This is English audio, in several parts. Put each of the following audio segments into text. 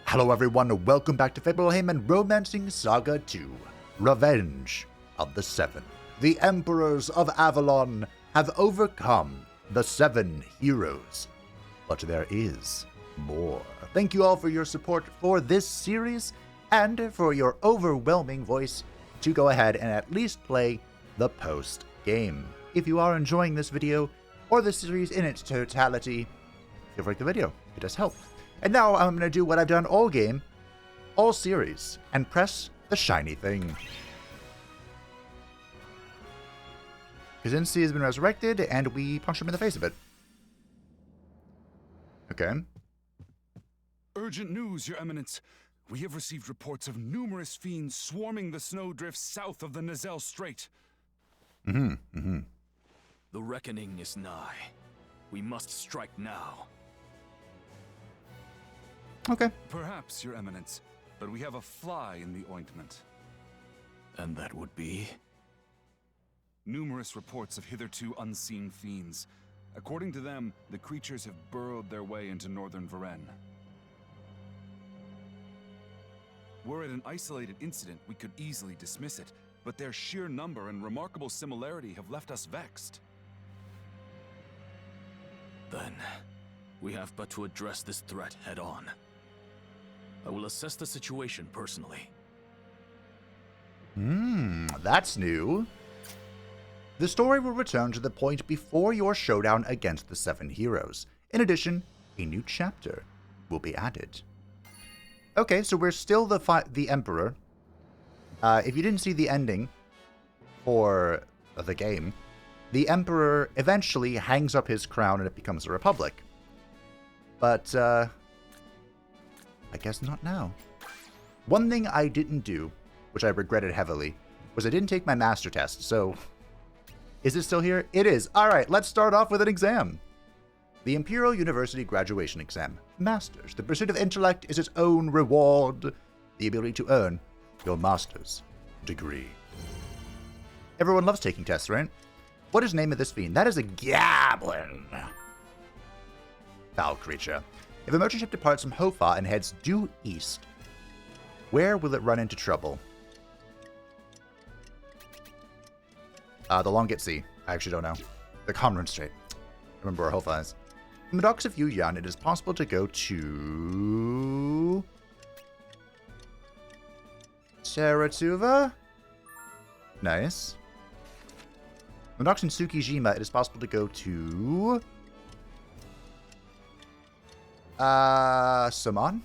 Hello everyone, welcome back to Fableheim and Romancing Saga 2, Revenge of the Seven. The Emperors of Avalon have overcome the Seven Heroes, but there is more. Thank you all for your support for this series and for your overwhelming voice to go ahead and at least play the post game. If you are enjoying this video or the series in its totality, feel free to like the video, it does help. And now I'm going to do what I've done all game, all series, and press the shiny thing. Kzinssie has been resurrected, and we punch him in the face a bit. Okay. Urgent news, Your Eminence. We have received reports of numerous fiends swarming the snowdrifts south of the Noel Strait. The reckoning is nigh. We must strike now. Okay. Perhaps, Your Eminence, but we have a fly in the ointment. And that would be? Numerous reports of hitherto unseen fiends. According to them, the creatures have burrowed their way into northern Varenne. Were it an isolated incident, we could easily dismiss it, but their sheer number and remarkable similarity have left us vexed. Then, we have but to address this threat head-on. I will assess the situation personally. That's new. The story will return to the point before your showdown against the Seven Heroes. In addition, a new chapter will be added. Okay, so we're still the Emperor. If you didn't see the ending for the game, the Emperor eventually hangs up his crown and it becomes a republic. But, I guess not now. One thing I didn't do, which I regretted heavily, was I didn't take my master test, so... Is it still here? It is. Alright, let's start off with an exam. The Imperial University Graduation Exam. Masters. The pursuit of intellect is its own reward. The ability to earn your master's degree. Everyone loves taking tests, right? What is the name of this fiend? That is a goblin. Foul creature. If a merchant ship departs from Hofa and heads due east, where will it run into trouble? The Longit Sea. I actually don't know. The Conran Strait. Remember where Hofa is. From the docks of Yuyan, it is possible to go to... Teratuva? Nice. From the docks in Tsukijima, it is possible to go to... Saman?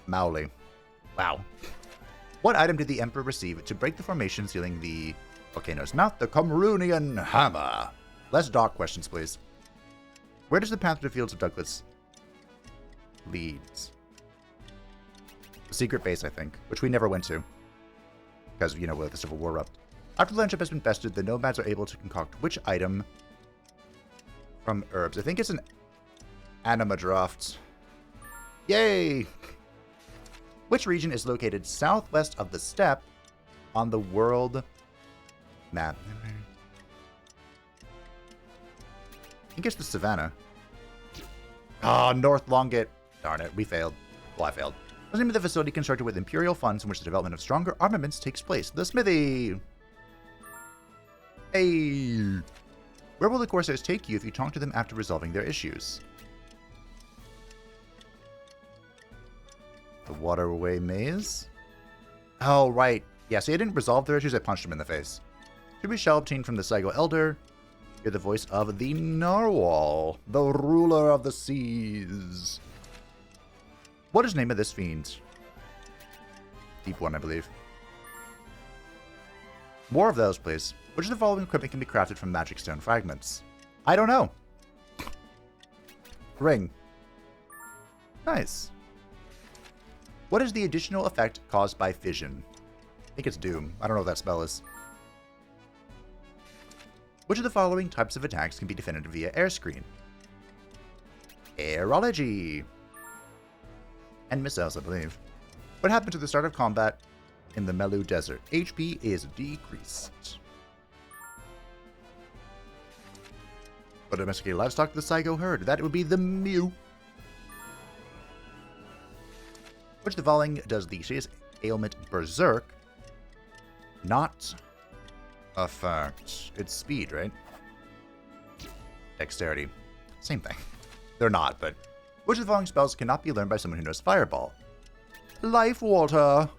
Maoli. Wow. What item did the Emperor receive to break the formation sealing the volcano's mouth? The Comrunian Hammer. Less dock questions, please. Where does the path to the Fields of Douglas leads? The secret base, I think, which we never went to. Because, you know, with the Civil War erupt. After the landship has been bested, the nomads are able to concoct which item from herbs? I think it's an Anima Draft. Yay! Which region is located southwest of the steppe on the world map? I think it's the Savannah. Ah, North Longit. Darn it, we failed. Well, I failed. What's the name of the facility constructed with Imperial funds in which the development of stronger armaments takes place? The Smithy! Hey! Where will the Corsairs take you if you talk to them after resolving their issues? The Waterway Maze? Oh, right. Yeah, see, I didn't resolve their issues, I punched them in the face. Should we shall obtain from the SaGa Elder? Hear the voice of the Narwhal, the ruler of the seas. What is the name of this fiend? Deep one, I believe. More of those, please. Which of the following equipment can be crafted from magic stone fragments? I don't know. Ring. Nice. What is the additional effect caused by fission? I think it's Doom. I don't know what that spell is. Which of the following types of attacks can be defended via air screen? Aerology. And missiles, I believe. What happened to the start of combat in the Melu Desert? HP is decreased. What domesticated livestock the SaGa herd? That would be the Mew. Which of the following does the serious ailment Berserk not affect? It's speed, right? Dexterity. Same thing. They're not, but... Which of the following spells cannot be learned by someone who knows Fireball? Life Water.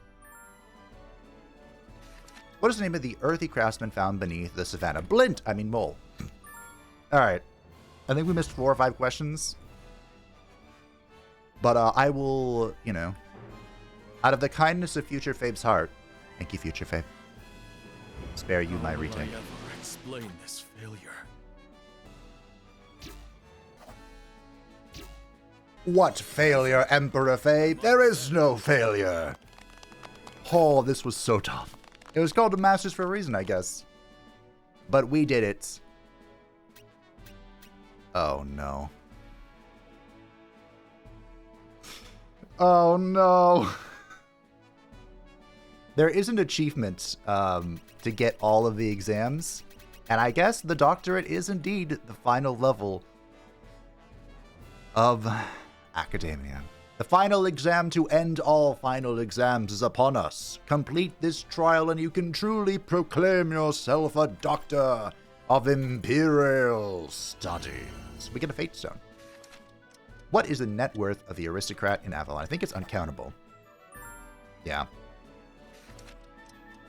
What is the name of the earthy craftsman found beneath the savannah? Blint! I mean mole. Alright. I think we missed 4 or 5 questions. But I will, you know, out of the kindness of future Fabe's heart, thank you, future Fabe, spare you my retake. How will I ever explain this failure? What failure, Emperor Fabe? There is no failure. Oh, this was so tough. It was called the Masters for a reason, I guess. But we did it. Oh, no. Oh, no. There is an achievement to get all of the exams. And I guess the Doctorate is indeed the final level of academia. The final exam to end all final exams is upon us. Complete this trial and you can truly proclaim yourself a doctor of imperial studies. We get a fate stone. What is the net worth of the aristocrat in Avalon? I think it's uncountable. Yeah.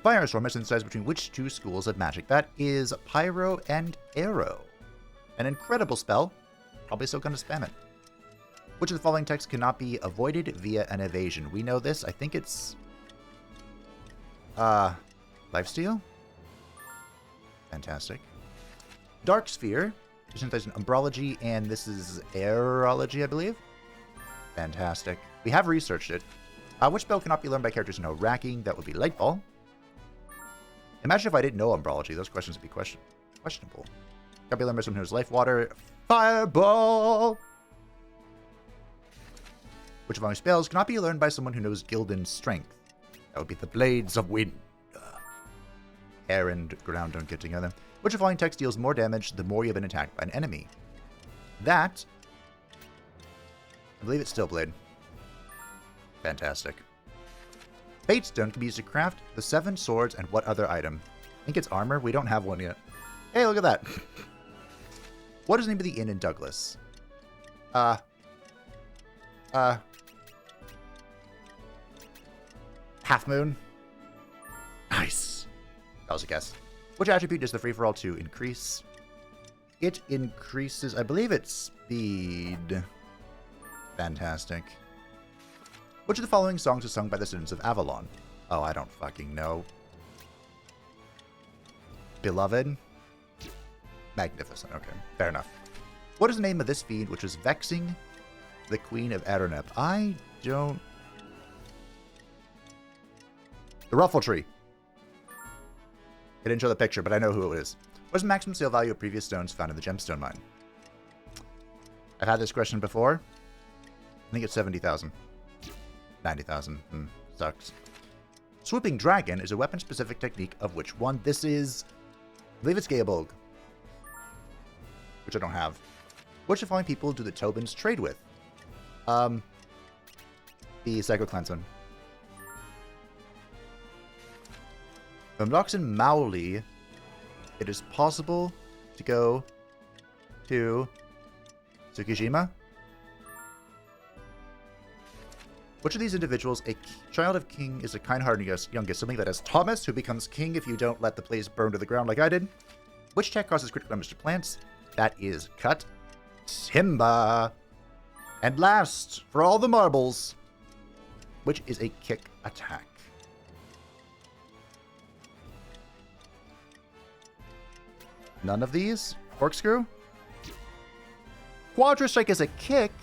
Firestorm is synthesized between which 2 schools of magic? That is Pyro and Arrow. An incredible spell. Probably still going to spam it. Which of the following texts cannot be avoided via an evasion? We know this. I think it's... Lifesteal? Fantastic. Dark Sphere. Synthesized in Umbrology, and this is Aerology, I believe. Fantastic. We have researched it. Which spell cannot be learned by characters who know Racking? That would be Lightball. Imagine if I didn't know Umbrology. Those questions would be questionable. Cannot be learned by someone who knows Life Water. Fireball! Which of the following spells cannot be learned by someone who knows Gildan's Strength? That would be the Blades of Wind. Air and ground don't get together. Which of the following text deals more damage the more you have been attacked by an enemy? That... I believe it's Stillblade. Fantastic. Fate Stone can be used to craft the 7 swords and what other item? I think it's armor. We don't have one yet. Hey, look at that. What is the name of the inn in Douglas? Half Moon? Nice. That was a guess. Which attribute does the free-for-all 2 increase? It increases, I believe it's speed. Fantastic. Which of the following songs is sung by the citizens of Avalon? Oh, I don't fucking know. Beloved? Magnificent. Okay, fair enough. What is the name of this fiend which is vexing the Queen of Aranep? I don't... The Ruffle Tree. I didn't show the picture, but I know who it is. What is the maximum sale value of previous stones found in the gemstone mine? I've had this question before. I think it's 70,000. 90,000. Sucks. Swooping Dragon is a weapon-specific technique of which one? This is... I believe it's Gaebolg. Which I don't have. Which of the following people do the Tobins trade with? The Psycho Clansman. From Loxon Mauli, it is possible to go to Tsukishima. Which of these individuals, a child of king, is a kind-hearted youngest? Something that has Thomas, who becomes king if you don't let the place burn to the ground like I did. Which tech causes critical damage to plants? That is Cut Timber. And last, for all the marbles, which is a kick attack? None of these? Corkscrew? Quadra Strike is a kick?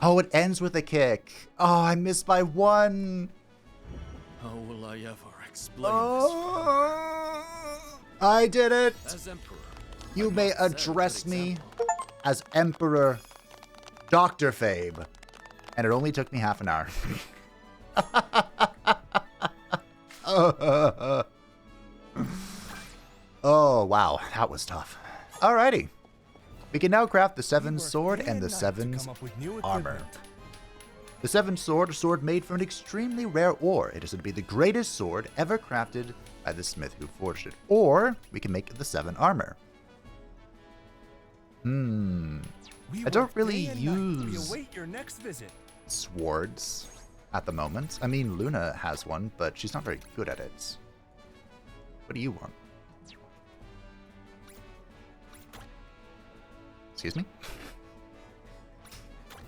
Oh, it ends with a kick. Oh, I missed by 1. How will I ever explain I did it! As Emperor, You may address me as Emperor Dr. Fabe. And it only took me half an hour. Oh, wow. That was tough. Alrighty. We can now craft the 7 sword and the 7's armor. The Seven Sword, a sword made from an extremely rare ore. It is said to be the greatest sword ever crafted by the smith who forged it. Or we can make the 7 armor. I don't really use swords at the moment. I mean, Luna has one, but she's not very good at it. What do you want? Excuse me?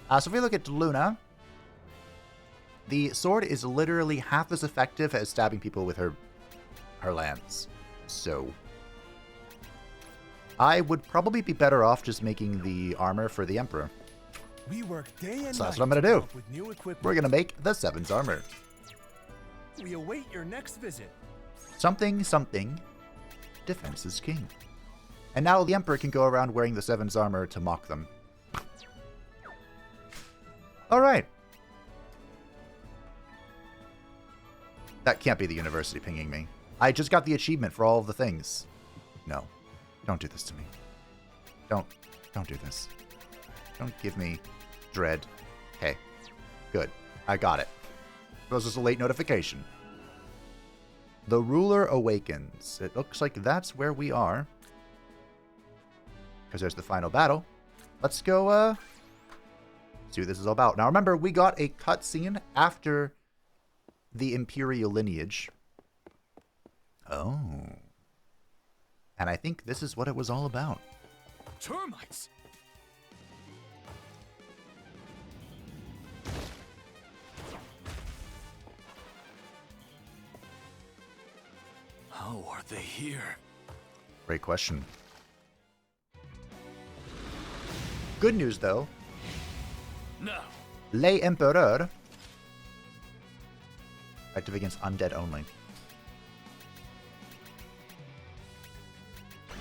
So if we look at Luna, the sword is literally half as effective as stabbing people with her lance. So I would probably be better off just making the armor for the Emperor. We work day and So that's night what I'm going to do. with new equipment. We're going to make the Seven's armor. We await your next visit. Something, something. Defense is king. And now the Emperor can go around wearing the Seven's armor to mock them. Alright. That can't be the university pinging me. I just got the achievement for all of the things. No. Don't do this to me. Don't do this. Don't give me dread. Okay. Good. I got it. It was just a late notification. The Ruler Awakens. It looks like that's where we are. Because there's the final battle. Let's go, see what this is all about. Now remember, we got a cutscene after the Imperial lineage. Oh. And I think this is what it was all about. Termites! How are they here? Great question. Good news, though. No. Le Empereur. Active against undead only.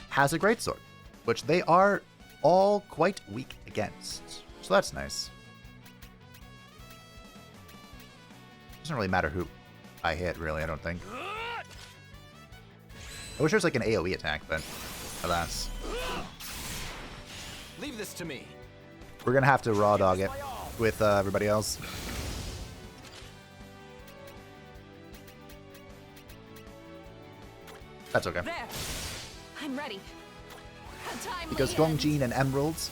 Has a greatsword, which they are all quite weak against. So that's nice. Doesn't really matter who I hit, really, I don't think. I wish there was like an AoE attack, but alas. Leave this to me. We're gonna have to raw dog it with everybody else. That's okay. There. I'm ready. Because Gongjin and Emeralds,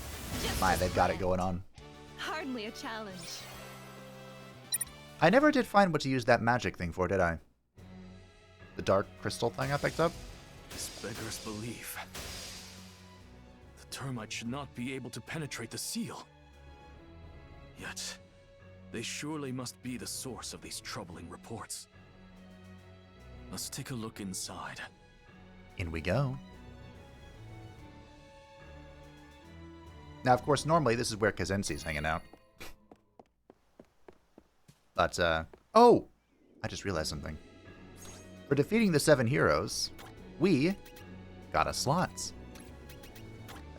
my, they've got it going on. Hardly a challenge. I never did find what to use that magic thing for, did I? The dark crystal thing I picked up? This beggars belief. The termite should not be able to penetrate the seal. Yet, they surely must be the source of these troubling reports. Let's take a look inside. In we go. Now, of course, normally this is where Kzinssie's hanging out. But, oh! I just realized something. For defeating the 7 heroes, we got a slots.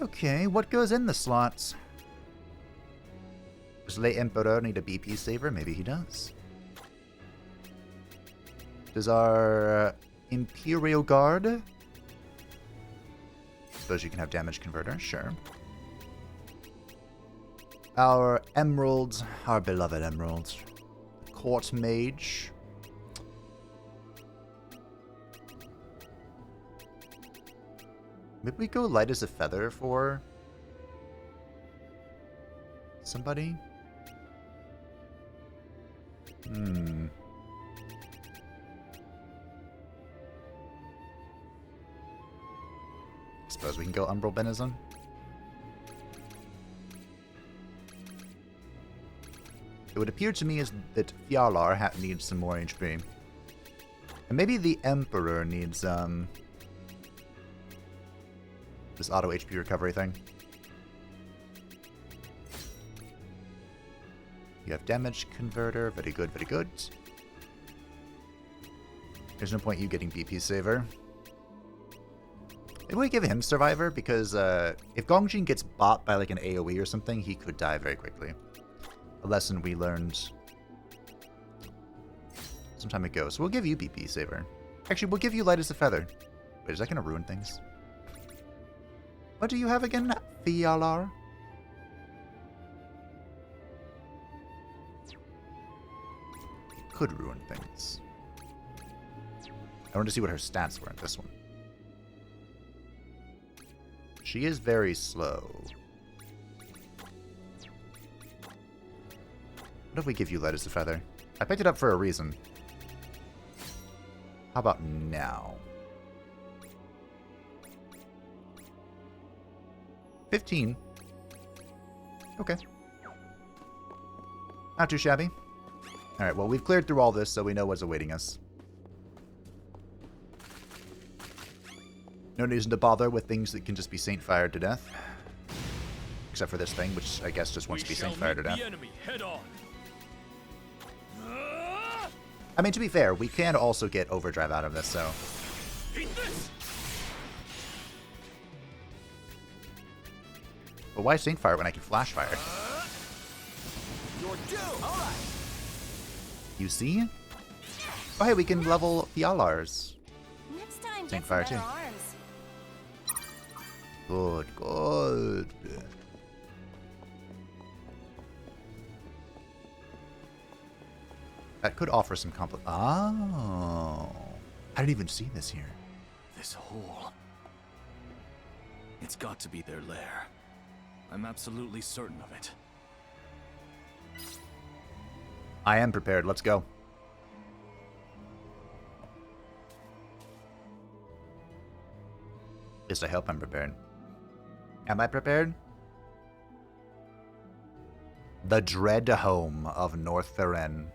Okay, what goes in the slots? Does Le Empereur need a BP saver? Maybe he does. Does our Imperial Guard? Suppose you can have damage converter, sure. Our emeralds, our beloved emeralds. Court mage. Maybe we go light as a feather for somebody? Suppose we can go Umbral Benizon. It would appear to me as that Fjalar needs some more HP. And maybe the Emperor needs, this auto HP recovery thing. You have damage converter. Very good, very good. There's no point you getting BP saver. Maybe we give him survivor, because if Gongjin gets bought by like an AoE or something, he could die very quickly. A lesson we learned some time ago. So we'll give you BP saver. Actually, we'll give you light as a feather. Wait, is that going to ruin things? What do you have again, Fjalar? could ruin things. I want to see what her stats were in this one. She is very slow. What if we give you Light as a Feather? I picked it up for a reason. How about now? 15. Okay. Not too shabby. Alright, well, we've cleared through all this, so we know what's awaiting us. No reason to bother with things that can just be Saint Fired to death. Except for this thing, which I guess just wants to be Saint Fired to death. I mean, to be fair, we can also get Overdrive out of this, so... But why Saint Fire when I can Flash Fire? You're due. All right. You see? Oh, hey, we can level Fjallar's. Next time, Saint get Fire some too. better arms. Good, good. That could offer some Oh. I didn't even see this here. This hole. It's got to be their lair. I'm absolutely certain of it. I am prepared. Let's go. At least I hope I'm prepared. Am I prepared? The Dreadhome of North Ferren.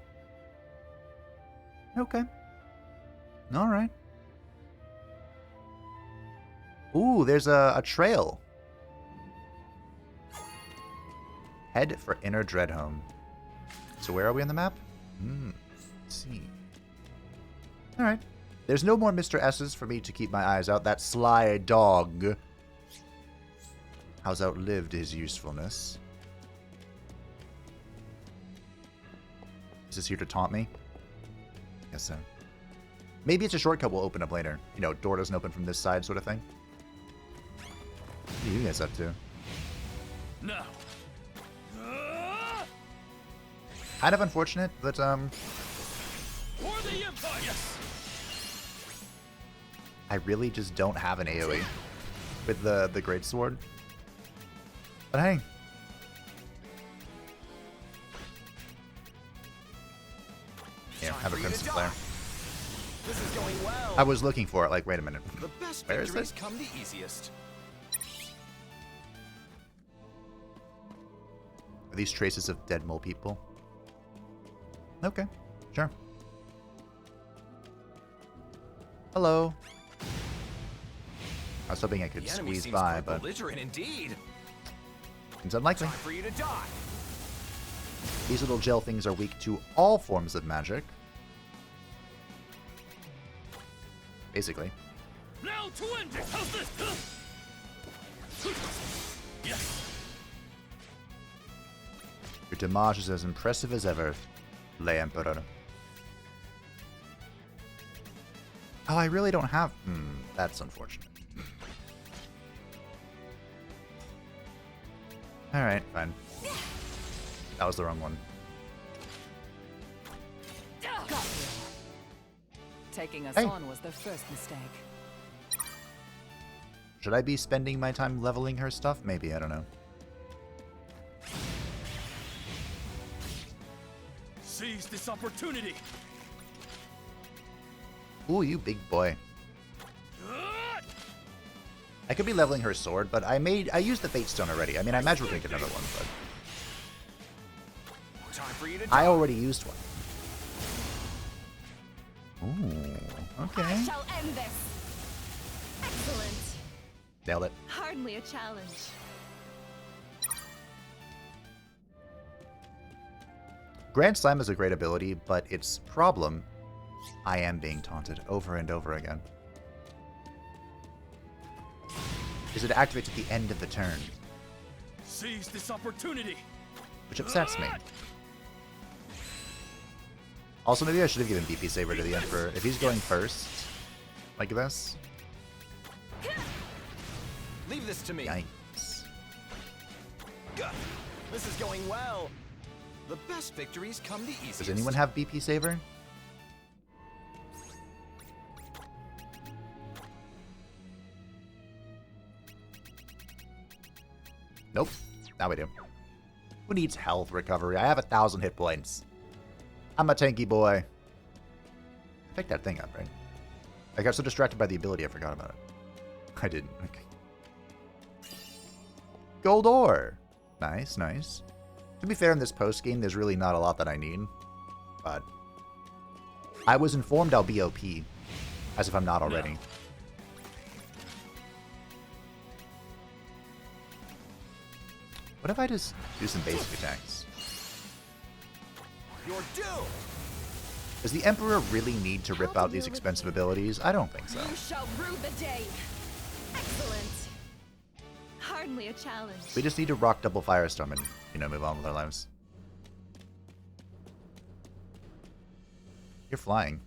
Okay. Alright. Ooh, there's a trail. Head for Inner Dreadhome. So where are we on the map? Let's see. Alright. There's no more Mr. S's for me to keep my eyes out. That sly dog has outlived his usefulness. Is this here to taunt me? Guess so. Maybe it's a shortcut we'll open up later. You know, door doesn't open from this side sort of thing. What are you guys up to? No. Kind of unfortunate, but For the Empire. Yes. I really just don't have an AoE with the Great Sword. But hey. Yeah, have a Crimson Flare. This is going well. I was looking for it, like, wait a minute. The best Where is victories it? come the easiest. Are these traces of dead mole people? Okay, sure. Hello. I was hoping I could The enemy squeeze seems by, quite but belligerent indeed. seems unlikely. Time for you to die. These little gel things are weak to all forms of magic. Basically. Now to end it. How's this? Yes. Your damage is as impressive as ever, Le Emperor. Oh, I really don't have... that's unfortunate. Alright, fine. That was the wrong one. Got you. Taking us Hey. on was the first mistake. Should I be spending my time leveling her stuff? Maybe, I don't know. Seize this opportunity. Ooh, you big boy. I could be leveling her sword, but I used the Fate Stone already. I mean, I imagine we're gonna get another one, but... Time for you to I die. already used one. Ooh, I okay. shall end this. Excellent. Nailed it. Hardly a challenge. Grand Slam is a great ability, but its problem, I am being taunted over and over again, is it activates at the end of the turn, Seize this opportunity. which upsets me. Also, maybe I should have given BP Saber to the Emperor. If he's going first, like this, Leave this to me. yikes. This is going well. The best victories come the easiest. Does anyone have BP Saber? Now we do. Who needs health recovery? I have 1,000 hit points. I'm a tanky boy. Pick that thing up, right? I got so distracted by the ability I forgot about it. I didn't. Okay. Gold ore. Nice, nice. To be fair, in this post-game, there's really not a lot that I need. But I was informed I'll be OP. As if I'm not already. What if I just do some basic attacks? You're due. Does the Emperor really need to rip out these expensive abilities? I don't think so. You shall rue the day. Excellent. Hardly a challenge. We just need to rock double Firestorm and, you know, move on with our lives. You're flying.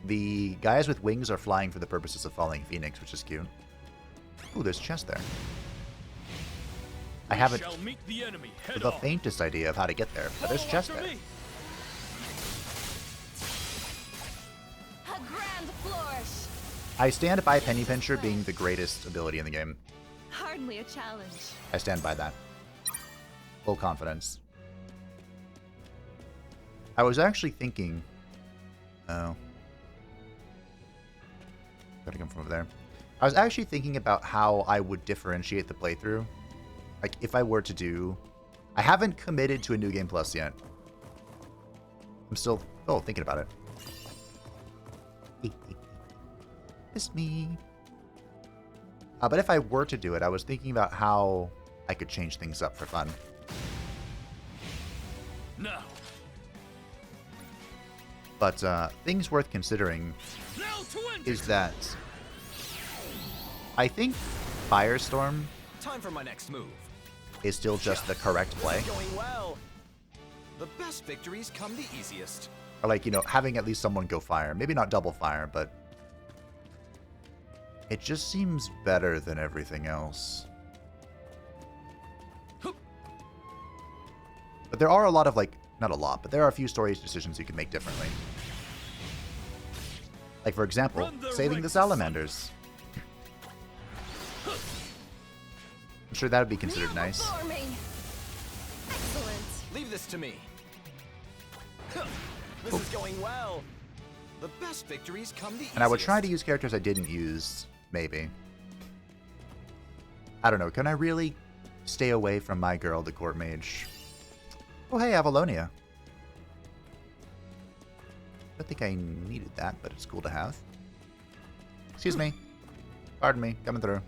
The guys with wings are flying for the purposes of falling Phoenix, which is cute. Ooh, there's a chest there. I haven't the faintest idea of how to get there, but there's a chest there. A grand flourish. I stand by Penny Pincher being the greatest ability in the game. Hardly a challenge. I stand by that. Full confidence. I was actually thinking... Oh. Gotta come from over there. I was actually thinking about how I would differentiate the playthrough. Like, if I were to do... I haven't committed to a New Game Plus yet. I'm still... Oh, thinking about it. It's me. But if I were to do it, I was thinking about how I could change things up for fun. No. But things worth considering is that I think Firestorm Time for my next move. is still just the correct play. Going well. The best victories come the easiest. Or like, you know, having at least someone go fire. Maybe not double fire, but it just seems better than everything else. But there are a lot of, like, not a lot, but there are a few story decisions you can make differently. Like, for example, saving the salamanders. I'm sure that would be considered nice. Excellent. Leave this to me. This is going well. The best victories come the easiest. And I would try to use characters I didn't use, maybe. I don't know, can I really stay away from my girl, the court mage? Oh, hey, Avalonia. I don't think I needed that, but it's cool to have. Excuse me. Pardon me, coming through.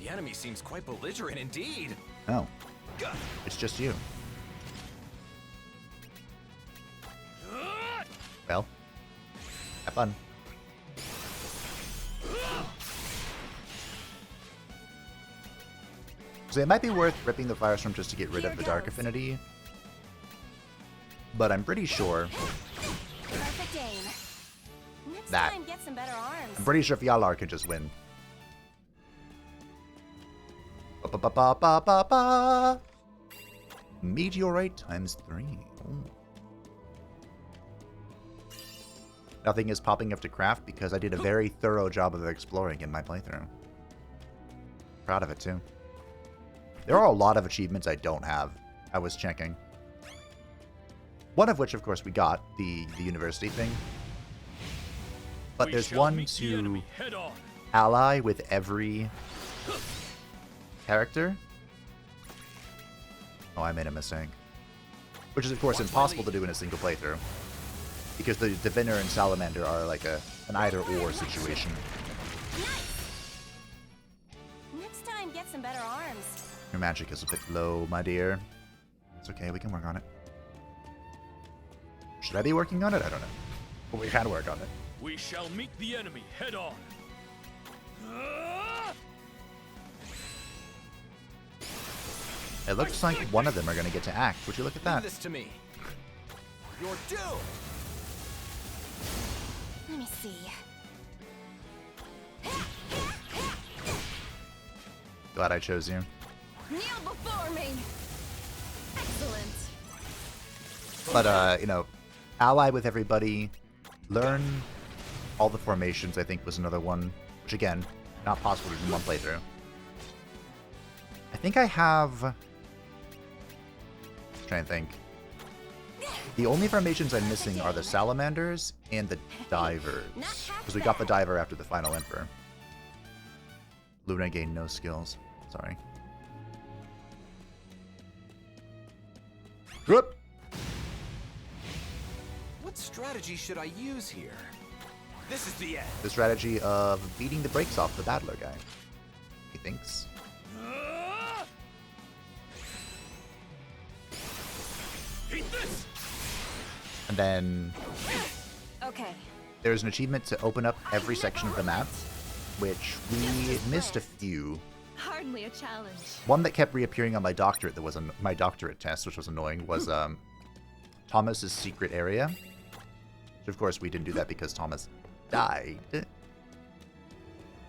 The enemy seems quite belligerent indeed. No. It's just you. Well, have fun. So it might be worth ripping the Firestorm just to get rid of the Dark Affinity. But I'm pretty sure Perfect aim. Next that time, get some better arms. I'm pretty sure Fjalar could just win. Ba-ba-ba-ba-ba-ba. Meteorite times 3. Ooh. Nothing is popping up to craft because I did a very thorough job of exploring in my playthrough. Proud of it too. There are a lot of achievements I don't have. I was checking. One of which, of course, we got, the university thing. But there's one to ally with every character. Oh, I made a mistake. Which is, of course, impossible to do in a single playthrough. Because the Diviner and Salamander are like an either-or situation. Nice. Next time, get some better arms. Your magic is a bit low, my dear. It's okay, we can work on it. Should I be working on it? I don't know. But we can work on it. We shall meet the enemy head on. It looks like one of them are going to get to act. Would you look at that? Leave this to me. You're due. Let me see. Glad I chose you. Kneel before me. Excellent. But, you know, ally with everybody, learn all the formations, I think was another one, which again, not possible to do in one playthrough. I think I have... I'm trying to think. The only formations I'm missing are the salamanders and the divers. Because we got the diver after the final emperor. Luna gained no skills. Sorry. Whoop! What strategy should I use here? This is the end. The strategy of beating the brakes off the battler guy. He thinks. Eat this! And then Okay. there's an achievement to open up every section of the map, which we missed a few. Hardly a challenge. One that kept reappearing on my doctorate, that was my doctorate test, which was annoying, was Thomas's secret area. Which of course we didn't do that because Thomas died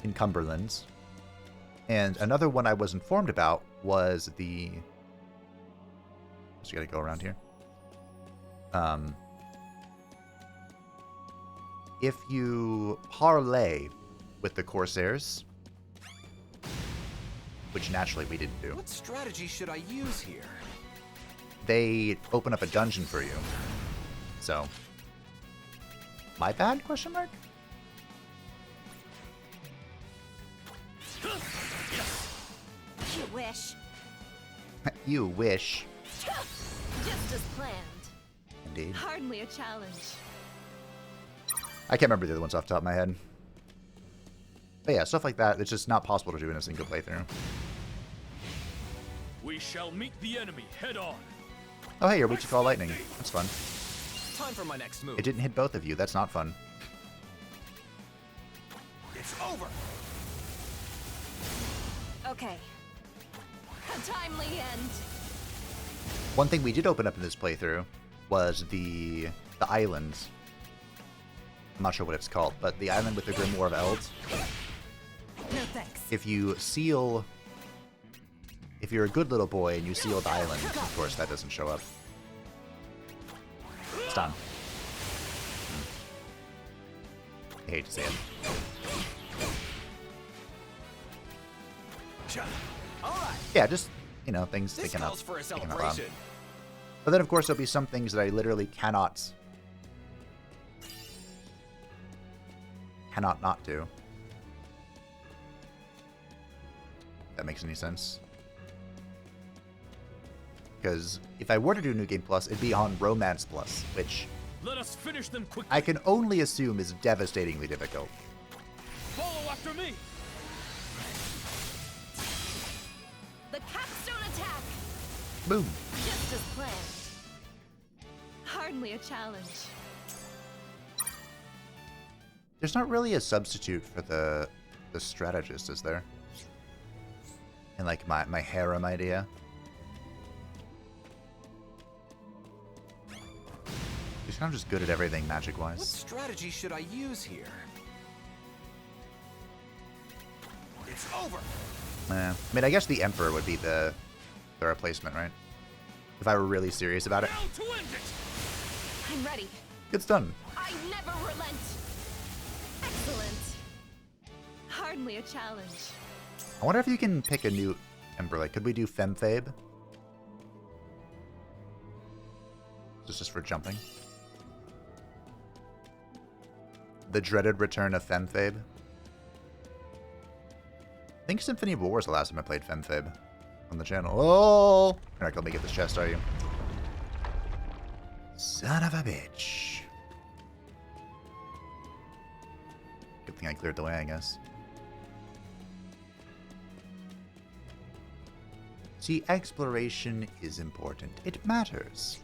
in Cumberland. And another one I was informed about was the... Just gotta go around here. If you parlay with the Corsairs, which naturally we didn't do, What strategy should I use here? they open up a dungeon for you. So, my bad? Question mark? You wish. You wish. Just as planned. Indeed. Hardly a challenge. I can't remember the other ones off the top of my head. But yeah, stuff like that, it's just not possible to do in a single playthrough. We shall meet the enemy head on. Oh hey, you're weak to call lightning. That's fun. Time for my next move. It didn't hit both of you. That's not fun. It's over. Okay. A timely end. One thing we did open up in this playthrough was the island. I'm not sure what it's called, but the island with the Grimoire of Elves. No thanks. If you seal... If you're a good little boy and you seal the island, of course that doesn't show up. It's done. I hate to say it. All right. Yeah, just, you know, things This thinking up. calls for a thinking out loud. celebration. But then, of course, there'll be some things that I literally cannot not do. If that makes any sense. Because if I were to do New Game Plus, it'd be on Romance Plus, which Let us finish them quickly. I can only assume is devastatingly difficult. Follow after me. The capstone attack. Boom. Just as planned. Hardly a challenge. There's not really a substitute for the strategist, is there? In like my harem idea. He's kind of just good at everything What magic-wise. strategy should I use here? It's over. I mean, I guess the Emperor would be the replacement, right? If I were really serious about it. Now to end it. I'm ready. It's done. I never relent. Excellent. Hardly a challenge. I wonder if you can pick a new Emperor. Like, could we do Fabe? This is just for jumping. The dreaded return of Fabe. I think Symphony of War was the last time I played Fabe on the channel. Oh! You're not gonna let me get this chest, are you? Son of a bitch. Good thing I cleared the way, I guess. See, exploration is important. It matters.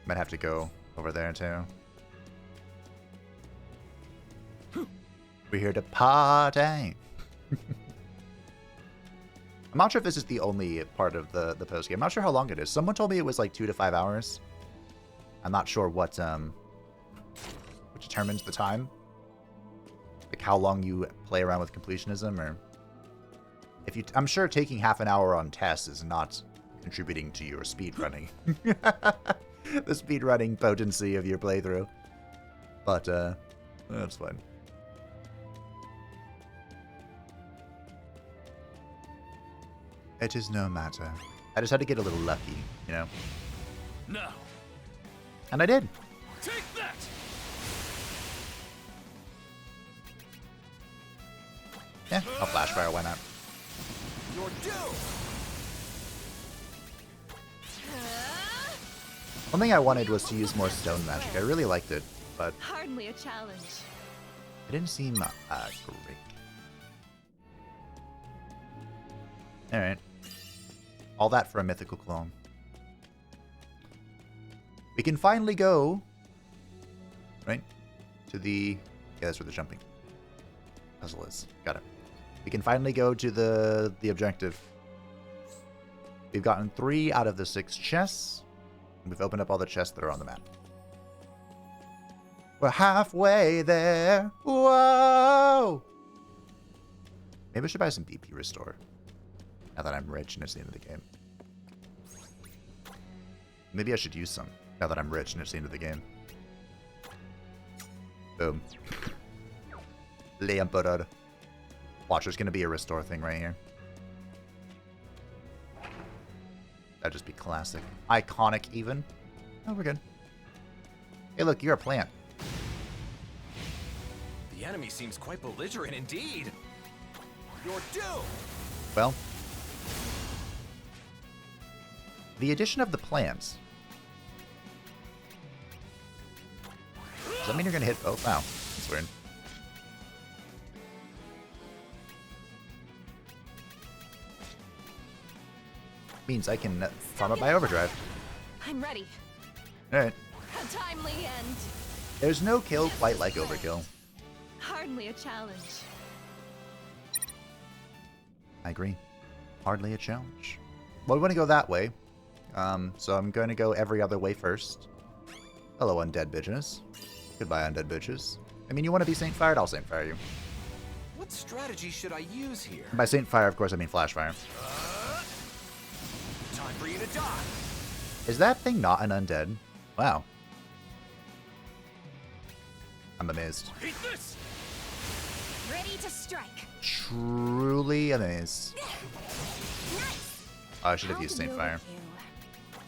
Might have to go over there, too. We're here to party. I'm not sure if this is the only part of the post game. I'm not sure how long it is. Someone told me it was like 2 to 5 hours. I'm not sure what determines the time. Like how long you play around with completionism, or if you. I'm sure taking half an hour on tests is not contributing to your speed running. the speedrunning potency of your playthrough. But, that's fine. It is no matter. I just had to get a little lucky, you know? Now, And I did. take that! Yeah, I'll flash fire, why not? You're due! One thing I wanted was to use more stone magic. I really liked it, but Hardly a challenge. it didn't seem great. Alright. All that for a mythical clone. We can finally go, right, to the... Yeah, that's where the jumping puzzle is. Got it. We can finally go to the objective. We've gotten 3 out of the 6 chests. And we've opened up all the chests that are on the map. We're halfway there. Whoa! Maybe I should buy some BP Restore. Now that I'm rich and it's the end of the game. Maybe I should use some. Now that I'm rich and it's the end of the game. Boom. Emperor. Watch, there's gonna be a restore thing right here. That'd just be classic. Iconic, even. Oh, we're good. Hey, look, you're a plant. The enemy seems quite belligerent indeed. You're due! Well, the addition of the plants. Does that mean you're gonna hit both? Wow, that's weird. Means I can farm up my overdrive. I'm ready. Alright. A timely end. There's no kill quite like overkill. Hardly a challenge. I agree. Hardly a challenge. Well, we want to go that way. So I'm going to go every other way first. Hello, undead bitches. Goodbye, undead bitches. I mean, you want to be Saint Fired? I'll Saint Fire you. What strategy should I use here? And by Saint Fire, of course, I mean Flash Fire. Time for you to die! Is that thing not an undead? Wow. I'm amazed. Eat this! Ready to strike. Truly amazed. Nice. Oh, I should have used Saint Fire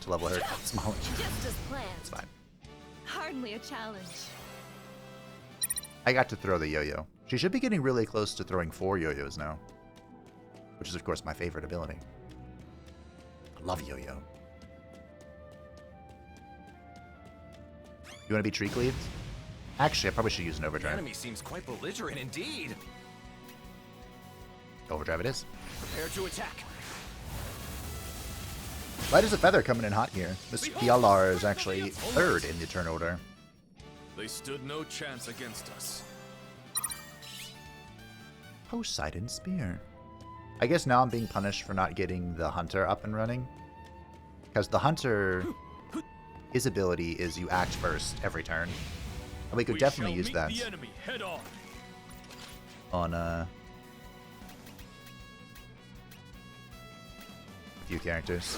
to level her smaller. Just as planned. It's fine. Hardly a challenge. I got to throw the yo-yo. She should be getting really close to throwing 4 yo-yos now. Which is, of course, my favorite ability. I love yo-yo. You want to be tree cleaved? Actually, I probably should use an The overdrive. enemy seems quite belligerent indeed. Overdrive it is. Prepare to attack. Why does a feather coming in hot here? Miss Fjalar is actually 3rd in the turn order. They stood no chance against us. Poseidon Spear. I guess now I'm being punished for not getting the Hunter up and running. Because the Hunter, his ability is you act first every turn. And we could definitely use that The enemy head on. on a few characters.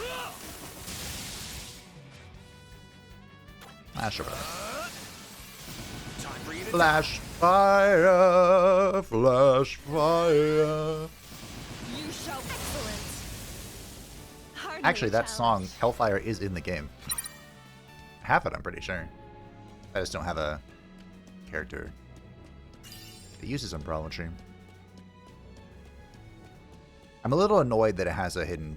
Ah, sure. Time for you to Flash fire, flash fire. You shall excellent. Hardly Actually, a that song, challenge. Hellfire, is in the game. I have it, I'm pretty sure. I just don't have a character that uses Umbrolatry. I'm a little annoyed that it has a hidden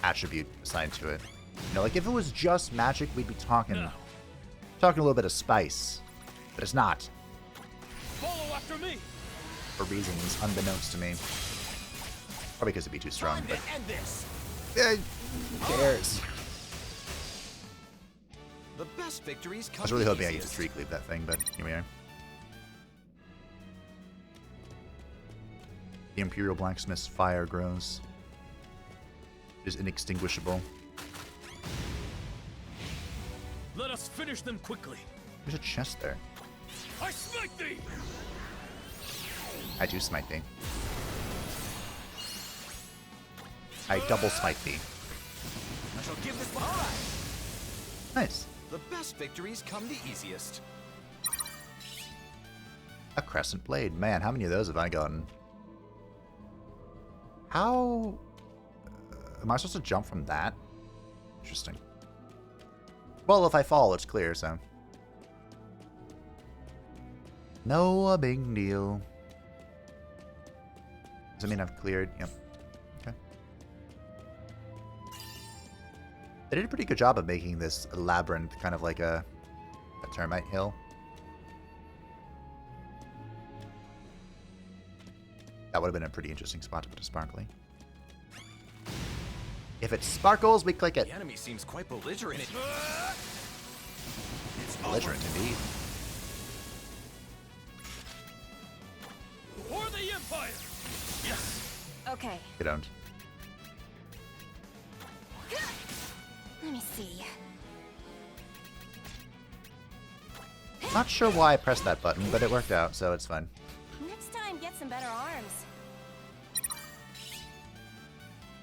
attribute assigned to it. You know, like if it was just magic, we'd be talking a little bit of spice, but it's not. Follow after me. For reasons unbeknownst to me. Probably because it'd be too strong, Time but to end this. who cares? The best victories come I was really the hoping I could just easiest. tree cleave that thing, but here we are. The Imperial Blacksmith's fire grows. It is inextinguishable. Let us finish them quickly. There's a chest there. I smite thee. I do smite thee. I double smite thee. shall give this one. All right. Nice. The best victories come the easiest. A crescent blade. Man, how many of those have I gotten? How... am I supposed to jump from that? Interesting. Well, if I fall, it's clear, so... no a big deal. Does that mean I've cleared? Yep. Okay. They did a pretty good job of making this labyrinth kind of like a termite hill. That would have been a pretty interesting spot to put a sparkly. If it sparkles, we click it. The enemy seems quite belligerent. It's belligerent indeed. For the Empire! Yes! Okay. You don't. Let me see. Not sure why I pressed that button, but it worked out, so it's fine. Next time, get some better arms.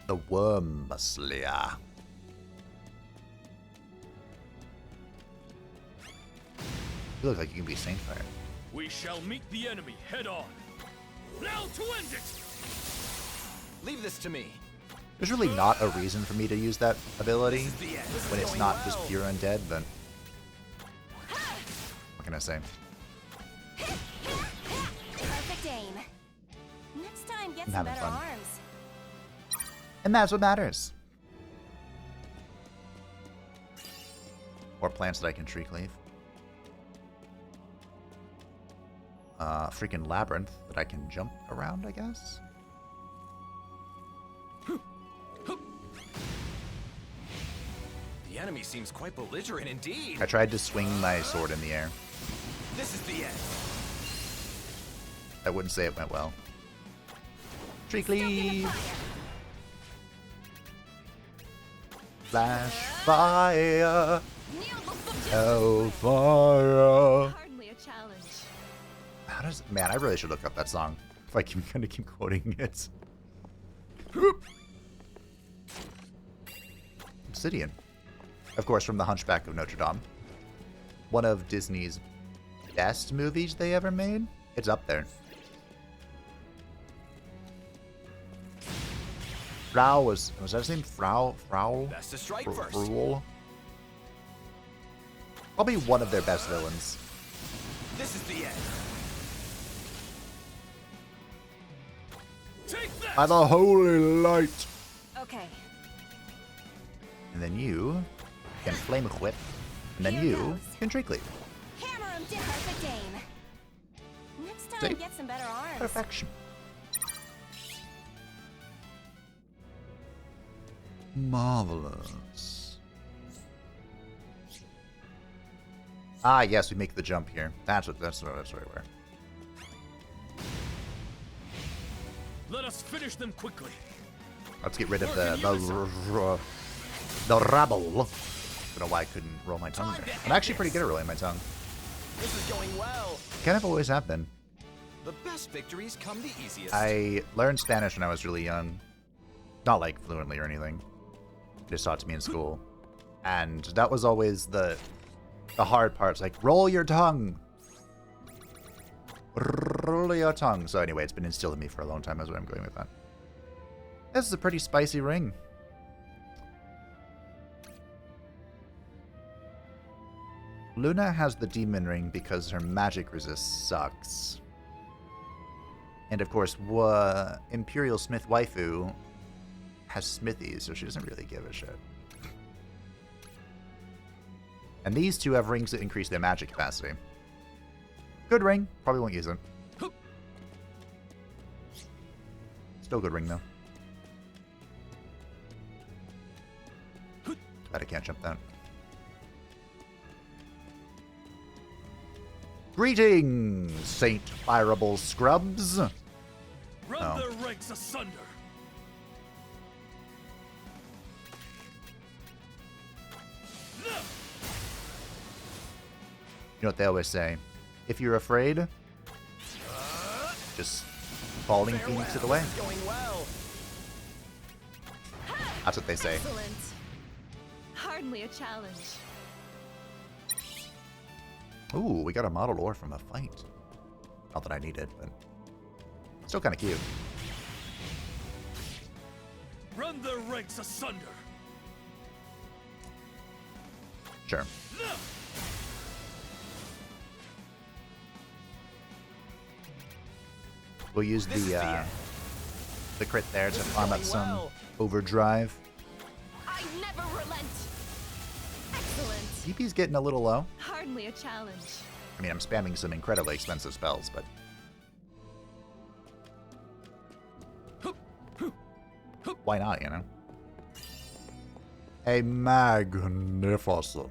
The Worm Slayer. You look like you can be Saintfire. We shall meet the enemy head on. Now to end it! Leave this to me. There's really not a reason for me to use that ability This is the end. This is when it's going not well. just pure undead, but what can I say? Perfect aim. Next time, get I'm some having better fun. arms. And that's what matters. Or plants that I can tree cleave. Freaking labyrinth that I can jump around, I guess. The enemy seems quite belligerent indeed. I tried to swing my sword in the air. This is the end. I wouldn't say it went well. Tree Stoke in the cleave! fire. Flash fire! Kneel before Hellfire! Hardly a challenge. How does... man, I really should look up that song. If I can kind of keep quoting it. Obsidian. Of course, from The Hunchback of Notre Dame. One of Disney's best movies they ever made. It's up there. Frau was that his name? Frau? Best to strike Fr- first. Frul? Probably one of their best villains. This is the end. Take that! By the holy light! Okay. And then you can flame whip. And then Here you goes. can tree cleave. Hammer him down. Perfect aim. Next time, See? get some better arms. Perfection. Marvelous. Ah, yes, we make the jump here. That's right where. Let us finish them quickly. Let's get rid of the rabble. I don't know why I couldn't roll my tongue there. I'm actually pretty good at rolling my tongue. This is going well. Kind of always have been. The best victories come the easiest. I learned Spanish when I was really young. Not like fluently or anything. Just taught to me in school. And that was always the hard part. It's like, roll your tongue. Roll your tongue. So anyway, it's been instilled in me for a long time. That's what I'm going with that. This is a pretty spicy ring. Luna has the demon ring because her magic resist sucks. And of course, Imperial Smith Waifu has smithies, so she doesn't really give a shit. And these two have rings that increase their magic capacity. Good ring. Probably won't use it. Still good ring, though. But I can't jump that. Greetings, Saint Fireable Scrubs. Rub Oh. their ranks asunder. You know what they always say? If you're afraid, just falling Phoenix it away. This is going well. That's what they say. Excellent. Hardly a challenge. Ooh, we got a model ore from a fight. Not that I need it, but still kind of cute. Run their ranks asunder. Sure. We'll use the crit there to farm up some overdrive. I never relent. Excellent. DP's getting a little low. Hardly a challenge. I mean, I'm spamming some incredibly expensive spells, but... why not, you know? A magnificent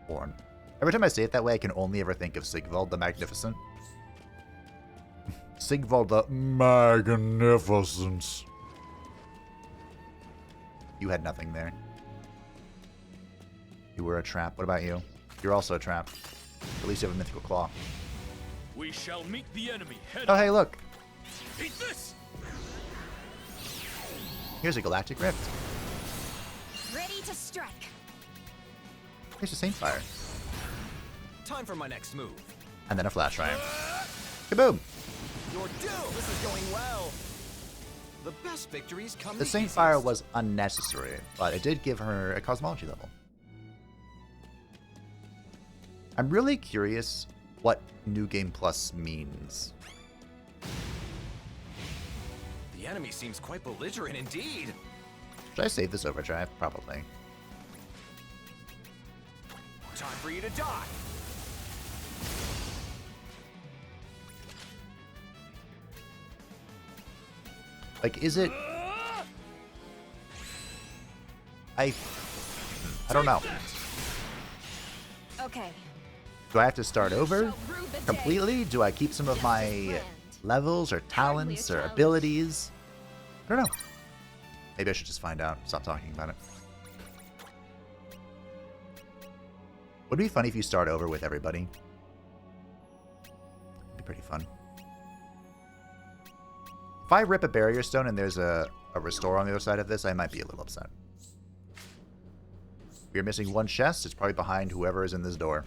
horn. Every time I say it that way, I can only ever think of Sigvald the Magnificent. Sigvald the Magnificent. You had nothing there. You were a trap. What about you? You're also a trap. At least you have a mythical claw. We shall meet the enemy head Oh, hey, look. Eat this! Here's a Galactic Rift. Ready to strike. Here's a Saint Fire. Time for my next move. And then a Flash Fire. Kaboom! You're doomed. This is going well. The best victories come The Saint Fire was unnecessary, but it did give her a Cosmology level. I'm really curious what New Game Plus means. The enemy seems quite belligerent indeed. Should I save this overdrive? Probably. Time for you to die. Like, is it... I don't know. Okay. Do I have to start over completely? Do I keep some of my levels or talents or abilities? I don't know. Maybe I should just find out. Stop talking about it. Would it be funny if you start over with everybody? It'd be pretty fun. If I rip a barrier stone and there's a restore on the other side of this, I might be a little upset. If you're missing one chest, it's probably behind whoever is in this door.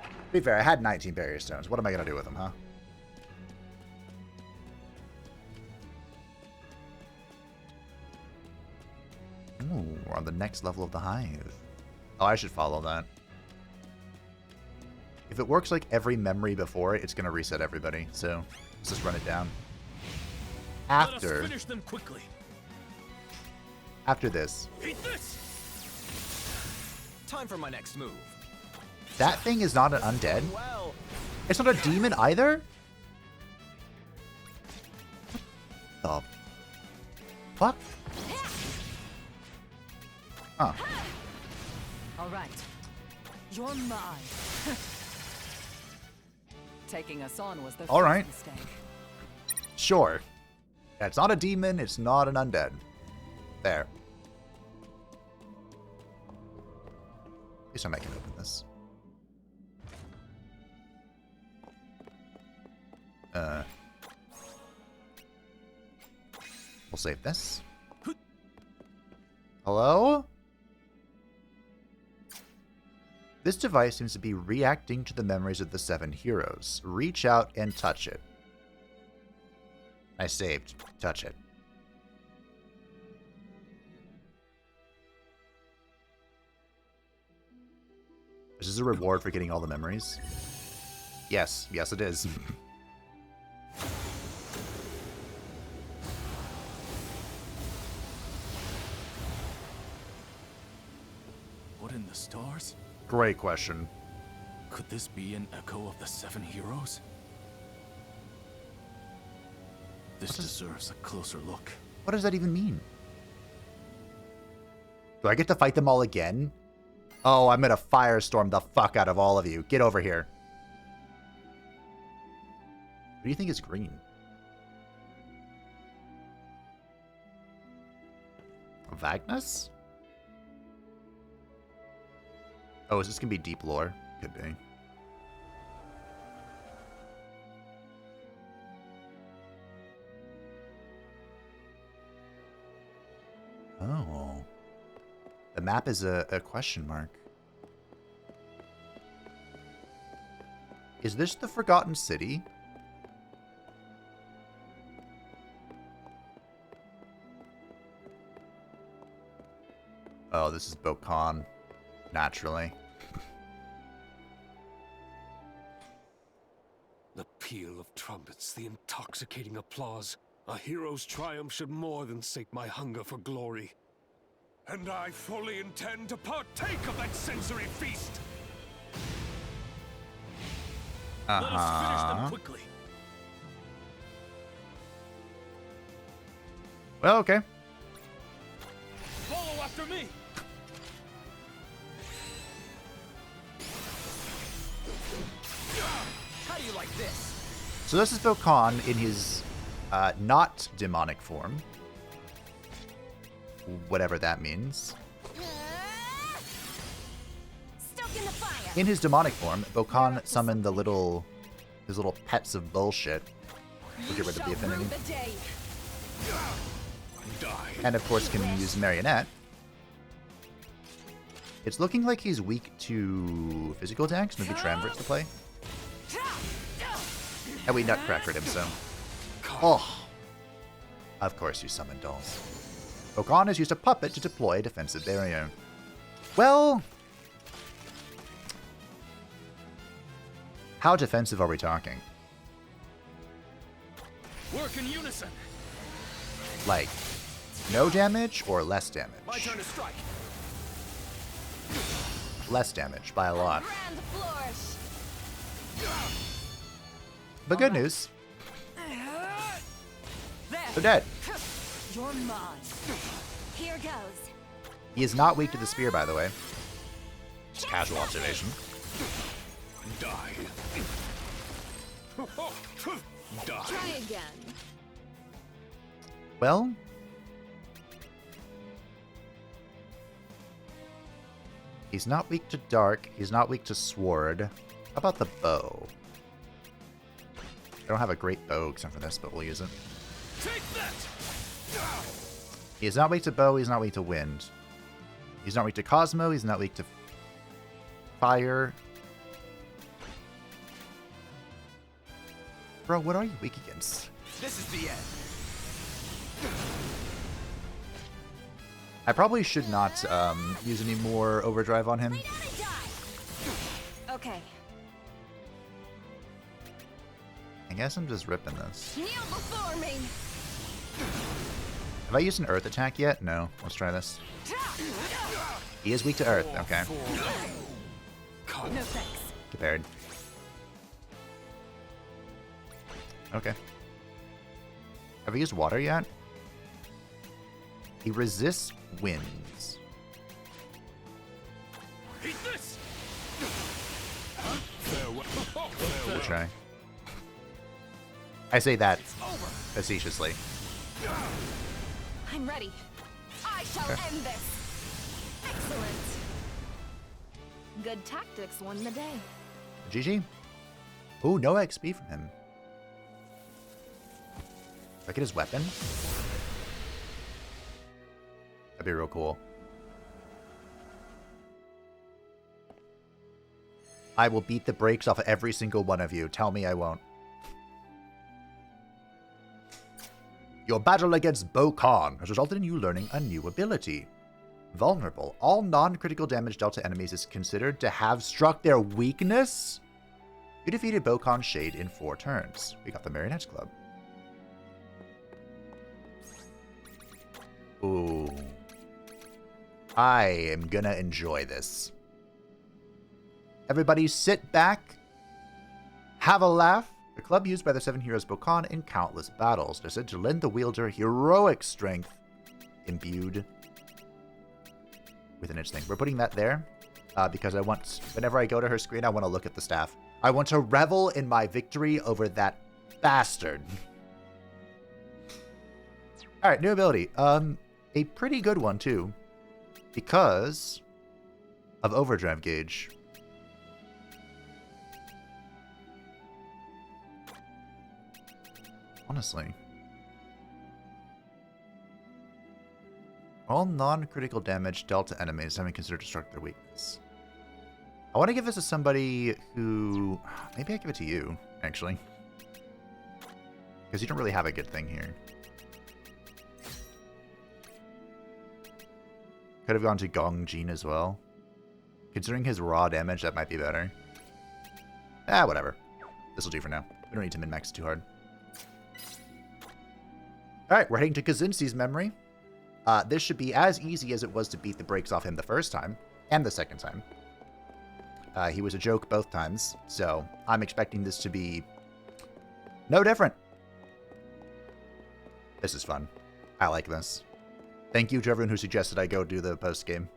To be fair, I had 19 barrier stones. What am I going to do with them, huh? Ooh, we're on the next level of the hive. Oh, I should follow that. If it works like every memory before it, it's going to reset everybody. So let's just run it down. Let us finish them quickly. After this. Eat this! Time for my next move. That thing is not an undead. Well, It's not a demon either? What the fuck? Huh. All right. You're mine. Taking us on was the All first right. mistake. Sure. It's not a demon, it's not an undead. There. At least I can open this. We'll save this. Hello? This device seems to be reacting to the memories of the 7 heroes. Reach out and touch it. I saved. Touch it. Is this a reward for getting all the memories? Yes. Yes, it is. What in the stars? Great question. Could this be an echo of the 7 heroes? This deserves a closer look. What does that even mean? Do I get to fight them all again? Oh, I'm gonna firestorm the fuck out of all of you. Get over here. What do you think is green? Wagnas? Oh, is this gonna be deep lore? Could be. Oh. The map is a question mark. Is this the Forgotten City? Oh, this is Bokhohn, naturally. The peal of trumpets, the intoxicating applause. A hero's triumph should more than sate my hunger for glory. And I fully intend to partake of that sensory feast! Let us finish them quickly. Well, okay. Follow after me. How do you like this? So this is Bokhohn in his not demonic form. Whatever that means. Stoke in the fire. In his demonic form, Bokhohn summoned his little pets of bullshit. We'll get rid of the affinity. The day. And of course can use Marionette. It's looking like he's weak to physical attacks, maybe Triumvirates to play. And we nutcrackered him, so. Oh! Of course you summon dolls. Bokhohn has used a puppet to deploy a defensive barrier. Well... how defensive are we talking? Work in unison. Like, no damage or less damage? My turn to strike. Less damage by a lot. Grand flourish. But good news, There. they're dead. You're mine. Here goes. He is not weak to the spear, by the way. Just casual observation. Die. Die. Try again. Well, he's not weak to dark. He's not weak to sword. How about the bow? I don't have a great bow except for this, but we'll use it. Take that. He is not weak to bow. He's not weak to wind. He's not weak to Cosmo. He's not weak to fire. Bro, what are you weak against? This is the end. I probably should not use any more overdrive on him. Lay down and die. Okay. I guess I'm just ripping this. Kneel before me. Have I used an earth attack yet? No. Let's try this. He is weak to earth. Okay. No thanks. Compared. Okay. Have we used water yet? He resists winds. Eat this. We'll try. I say that facetiously. I'm ready. I shall end this. Excellent. Good tactics won the day. GG. Ooh, no XP from him. Look at his weapon. That'd be real cool. I will beat the brakes off of every single one of you. Tell me I won't. Your battle against Bokhohn has resulted in you learning a new ability. Vulnerable. All non-critical damage dealt to enemies is considered to have struck their weakness. You defeated Bokhohn's Shade in 4 turns. We got the Marionette Club. Ooh. I am gonna enjoy this. Everybody sit back, have a laugh. The club used by the 7 heroes Bokhohn in countless battles. They're said to lend the wielder heroic strength imbued with an itch thing. We're putting that there because I want, whenever I go to her screen, I want to look at the staff. I want to revel in my victory over that bastard. All right, new ability. A pretty good one, too, because of Overdrive Gauge. Honestly. All non-critical damage dealt to enemies having considered to struck their weakness. I want to give this to somebody who... Maybe I give it to you, actually. Because you don't really have a good thing here. Could have gone to Gong Jin as well. Considering his raw damage, that might be better. Ah, whatever. This will do for now. We don't need to min-max it too hard. Alright, we're heading to Kzinssie's memory. This should be as easy as it was to beat the brakes off him the first time, and the second time. He was a joke both times, so I'm expecting this to be no different. This is fun. I like this. Thank you to everyone who suggested I go do the post-game.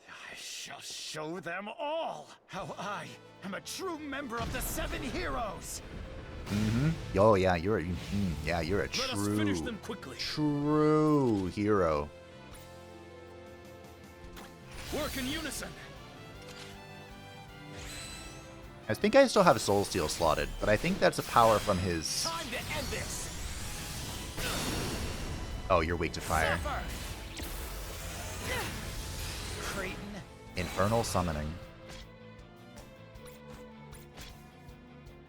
I shall show them all how I am a true member of the Seven Heroes. Oh yeah, you're a Let us finish them quickly. true hero. Work in unison. I think I still have Soul Steel slotted, but I think that's a power from his... Time to end this. Oh, you're weak to fire. Creighton. Infernal Summoning.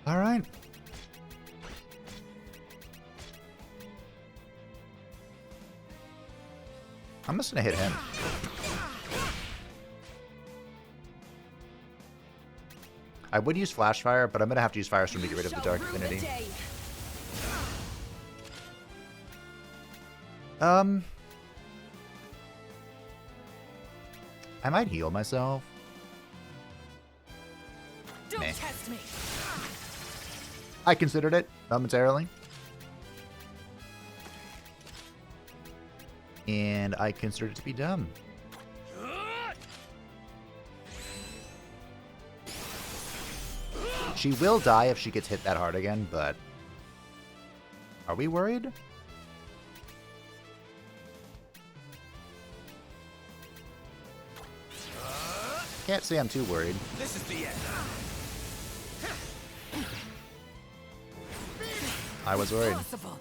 Alright. I'm just gonna hit him. I would use Flash Fire, but I'm gonna have to use Firestorm to get rid of the Dark Affinity. I might heal myself. Don't Meh. test me. I considered it momentarily. And I considered it to be dumb. She will die if she gets hit that hard again, but... Are we worried? Can't say I'm too worried. This is the end. I was worried. Possible.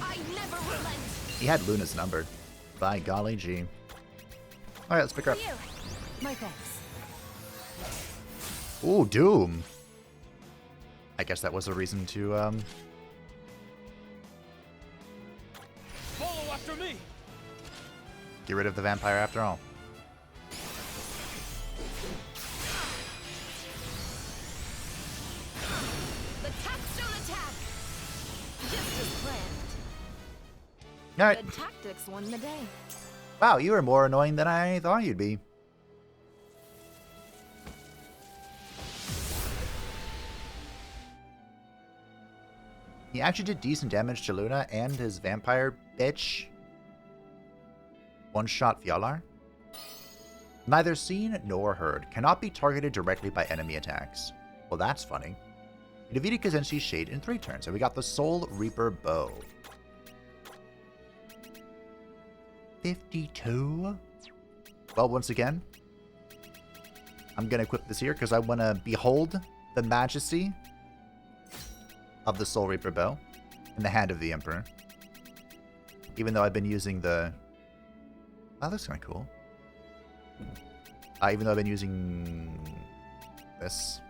I never relent. He had Luna's number. By golly gee. Alright, let's pick her up. For you. My thanks. Ooh, Doom. I guess that was a reason to, Follow after me. get rid of the vampire after all. The Tapstone attack. Just as planned. Alright. Good tactics won the day. Wow, you were more annoying than I thought you'd be. He actually did decent damage to Luna and his vampire bitch. One-shot Fjalar. Neither seen nor heard. Cannot be targeted directly by enemy attacks. Well, that's funny. We defeated Kzinssie's Shade in 3 turns, and we got the Soul Reaper Bow. 52? Well, once again, I'm going to equip this here because I want to behold the majesty of the Soul Reaper Bow in the hand of the Emperor. Even though I've been using the... Wow, that's kind of cool. Even though I've been using this.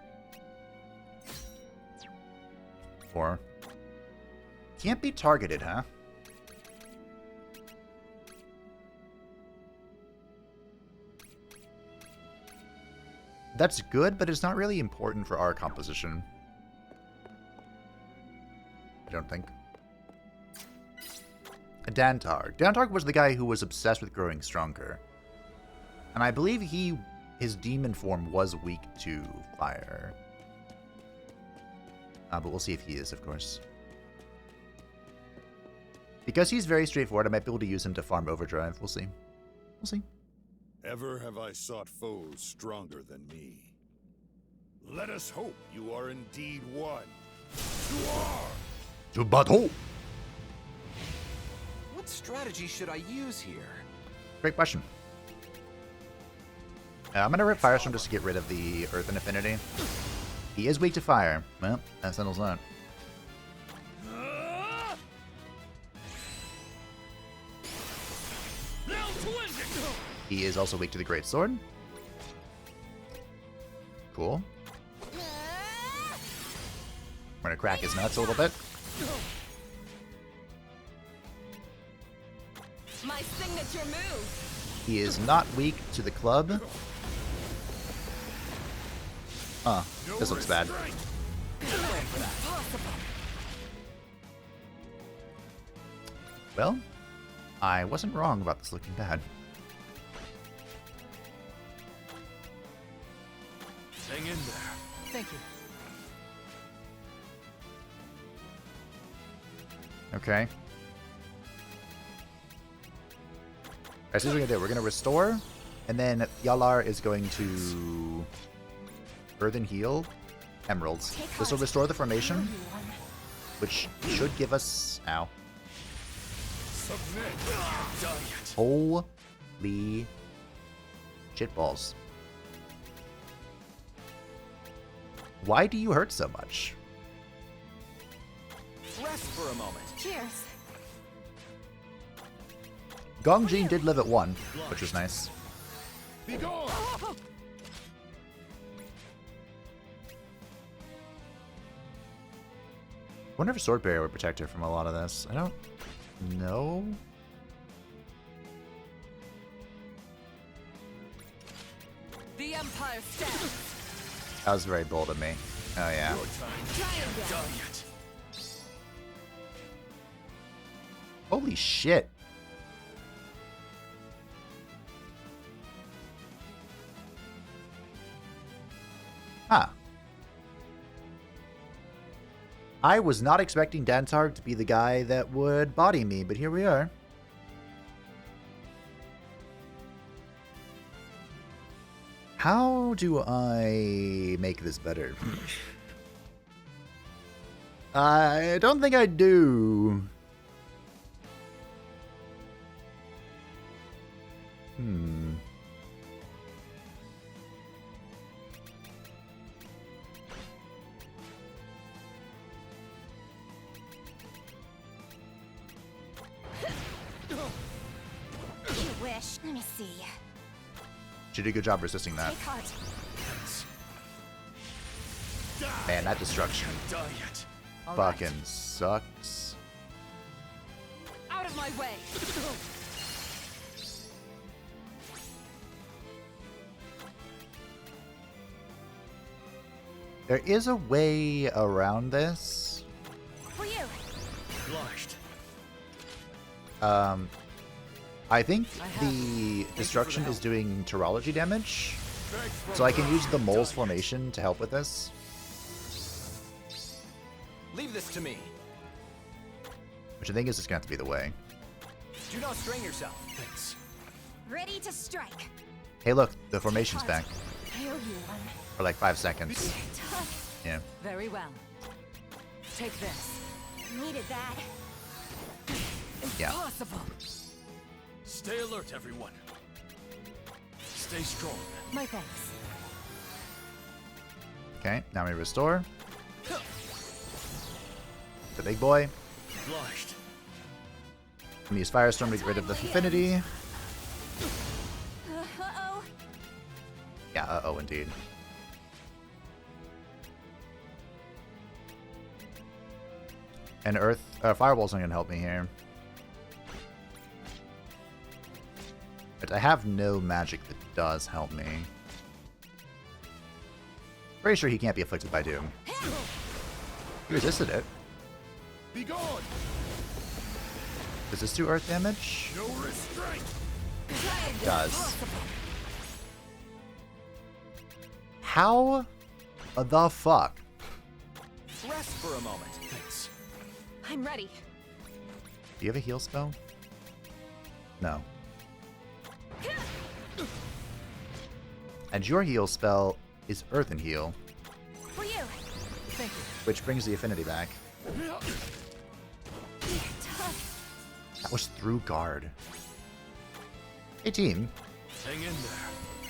Or... Can't be targeted, huh? That's good, but it's not really important for our composition. I don't think. Dantarg. Dantarg was the guy who was obsessed with growing stronger. And I believe his demon form was weak to fire. But we'll see if he is, of course. Because he's very straightforward, I might be able to use him to farm Overdrive. We'll see. We'll see. Ever have I sought foes stronger than me? Let us hope you are indeed one. You are! To battle! What strategy should I use here? Great question. I'm going to rip Firestorm just to get rid of the Earthen Affinity. He is weak to fire. Well, that settles that. He is also weak to the Great Sword. Cool. We're gonna crack his nuts a little bit. My signature move. He is not weak to the club. This looks bad. Well, I wasn't wrong about this looking bad. Hang in there. Thank you. Okay. Alright, so what we're gonna do. We're gonna restore, and then Yalar is going to Earthen Heal Emeralds. This will restore the formation, which should give us... Ow. Holy shitballs. Why do you hurt so much? Rest for a moment. Cheers. Gongjin did live at 1, which was nice. Be gone! I wonder if Sword Barrier would protect her from a lot of this. I don't know. The Empire stands. That was very bold of me. Oh yeah. Holy shit. Huh. I was not expecting Dantarg to be the guy that would body me, but here we are. How do I make this better? I don't think I do. You wish. Let me see. She did a good job resisting that. Take heart. Man, that destruction All fucking right. sucks. Out of my way. There is a way around this. For you. I think the destruction is doing Terology damage, so I can use the Mole's formation to help with this. Leave this to me. Which I think is just going to have to be the way. Do not strain yourself. Thanks. Ready to strike. Hey look, the formation's back. I owe you one. For like 5 seconds. Tough. Yeah. Very well. Take this. Needed that. Yeah. Impossible. Stay alert, everyone. Stay strong. My thanks. Okay, now we restore. The big boy. Obliged. I'm gonna use Firestorm to get rid of the Affinity. Uh-oh. Yeah, uh-oh indeed. And Fireball's not gonna help me here. But I have no magic that does help me. Pretty sure he can't be afflicted by Doom. He resisted it. Be gone! Does this do earth damage? No restraint! It does. How the fuck? Rest for a moment. Thanks. I'm ready. Do you have a heal spell? No. And your heal spell is Earthen Heal, For you. Thank you. which brings the affinity back. Tough. That was through guard. Hey team, Hang in there.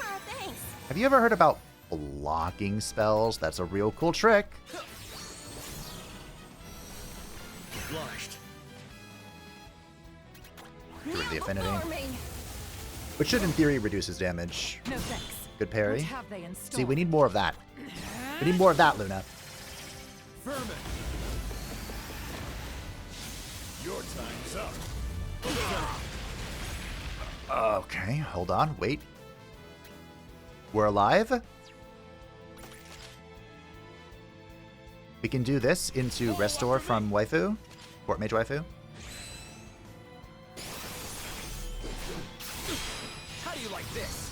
Oh, thanks. have you ever heard about blocking spells? That's a real cool trick. Obliged. Get rid of the affinity. Before me. Which should, in theory, reduce his damage. No thanks. Good What parry. have they in store? See, we need more of that. We need more of that, Luna. Vermin. Your time's up. Okay, hold on, wait. We're alive? We can do this into Restore from Waifu. Court Mage Waifu. How do you like this?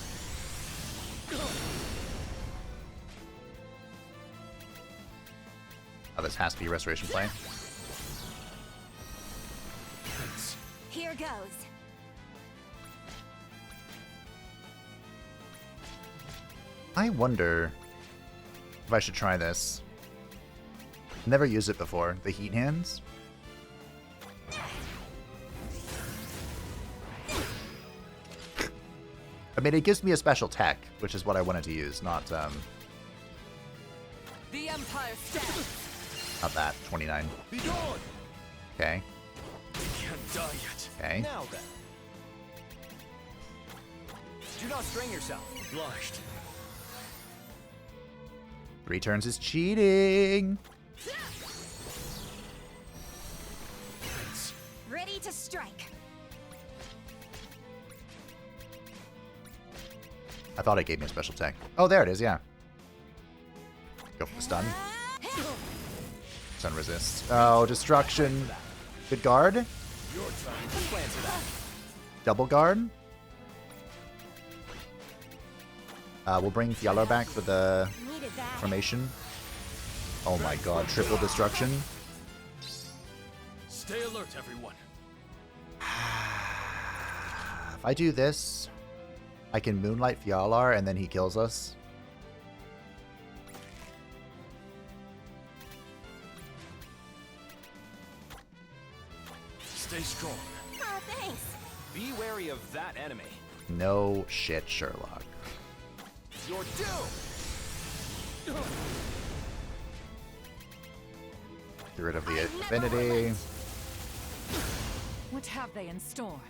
Oh, this has to be Restoration Play. Here goes. I wonder if I should try this. Never used it before. The Heat Hands. I mean, it gives me a special tech, which is what I wanted to use, not The Empire stands. not that. 29. Be gone! Okay. Can't die yet. Okay. Now then. Do not strain yourself. Obliged. 3 turns is cheating. Ready to strike. I thought it gave me a special tech. Oh, there it is, yeah. Go for the stun. Stun resist. Oh, destruction. Good guard. Your time. Plan for that. Double guard. We'll bring Fjallar back for the Needed that. formation. Oh my god, triple destruction. Stay alert, everyone. If I do this, I can Moonlight Fjallar and then he kills us. Stay strong. Oh, thanks. Be wary of that enemy. No shit, Sherlock. You're doomed! Get rid of the affinity. What have they in store?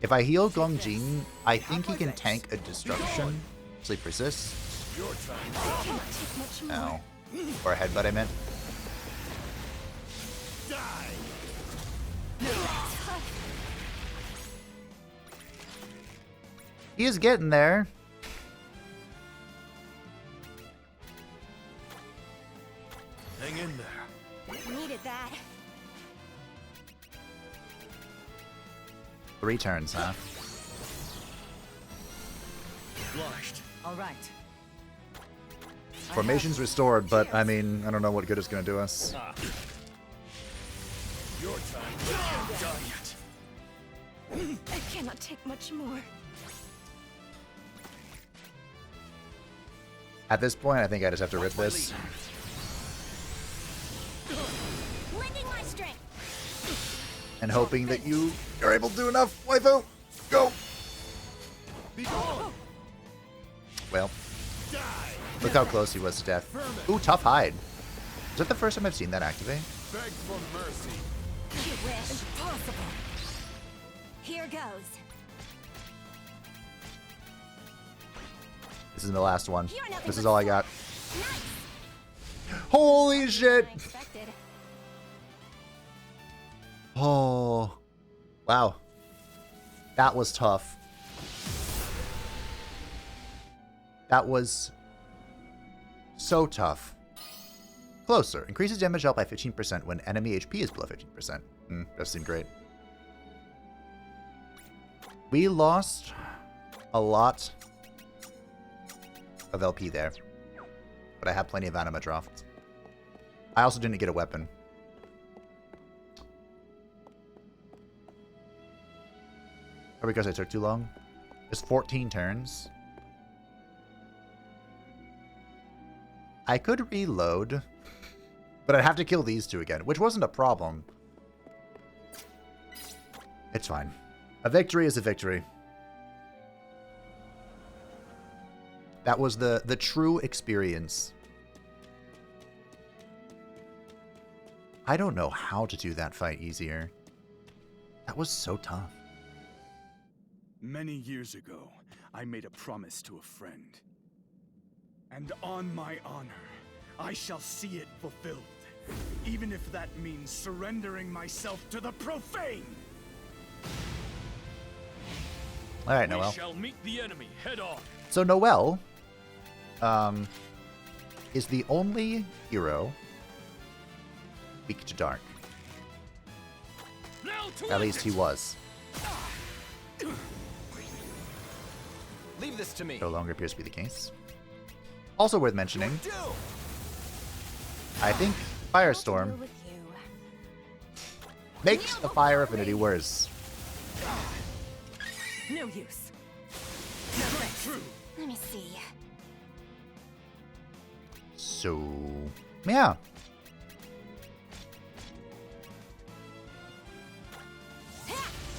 If I heal Gongjin, I think he can tank a destruction. Sleep resist. Your time. Cannot take much more. Ow. Or a headbutt, I meant. Die! He is getting there. Hang in there. Needed that. 3 turns, huh? Obliged. All right. Formation's restored, but I mean, I don't know what good it's gonna do us. Your time. Can't die yet. I cannot take much more. At this point, I think I just have to rip this. Lending my strength. And hoping that you are able to do enough, waifu! Go! Be gone! Well, Die! look how close he was to death. Ooh, tough hide. Is that the first time I've seen that activate? Beg for mercy. You wish. Impossible. Here goes. This is the last one. You're nothing This is but all I got. Nice. Holy shit! Unexpected. Oh. Wow. That was tough. That was so tough. Closer. Increases damage dealt by 15% when enemy HP is below 15%. That seemed great. We lost a lot of LP there. But I have plenty of anima draft. I also didn't get a weapon. Or because I took too long. It's 14 turns. I could reload, but I'd have to kill these two again, which wasn't a problem. It's fine. A victory is a victory. That was the true experience. I don't know how to do that fight easier. That was so tough. Many years ago, I made a promise to a friend. And on my honor, I shall see it fulfilled. Even if that means surrendering myself to the profane! Alright, Noel. We shall meet the enemy head on. So Noel is the only hero weak to dark. Now to At least he was. Leave this to me. No longer appears to be the case. Also worth mentioning, I think Firestorm With you. makes a fire affinity worse. No use. No thanks. Let me see. So, yeah.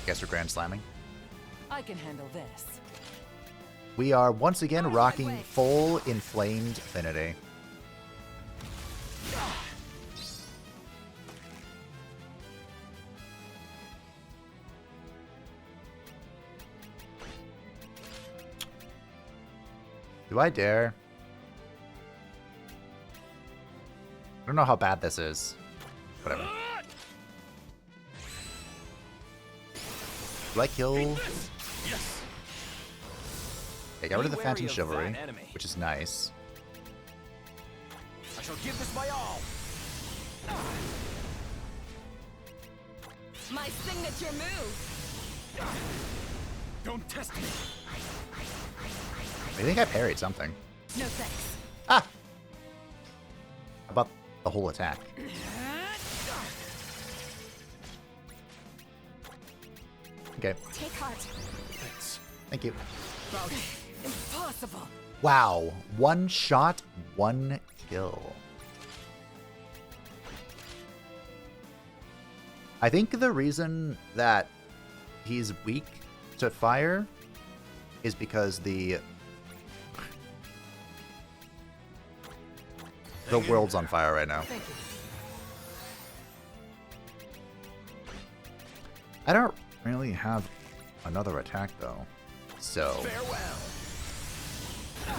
Guess we're grand slamming. I can handle this. We are once again rocking full inflamed affinity. Do I dare? I don't know how bad this is. Whatever. Do I kill? Yes. Okay, got rid of the Be Phantom wary of Chivalry, that enemy. which is nice. I shall give this my all. My signature move. Don't test me! I think I parried something. No thanks. Ah! How about the whole attack? Okay, Take heart. Thanks. thank you. Impossible. Wow, one shot, one kill. I think the reason that he's weak to fire is because the world's on fire right now. Thank you. I don't really have another attack though, so Farewell. I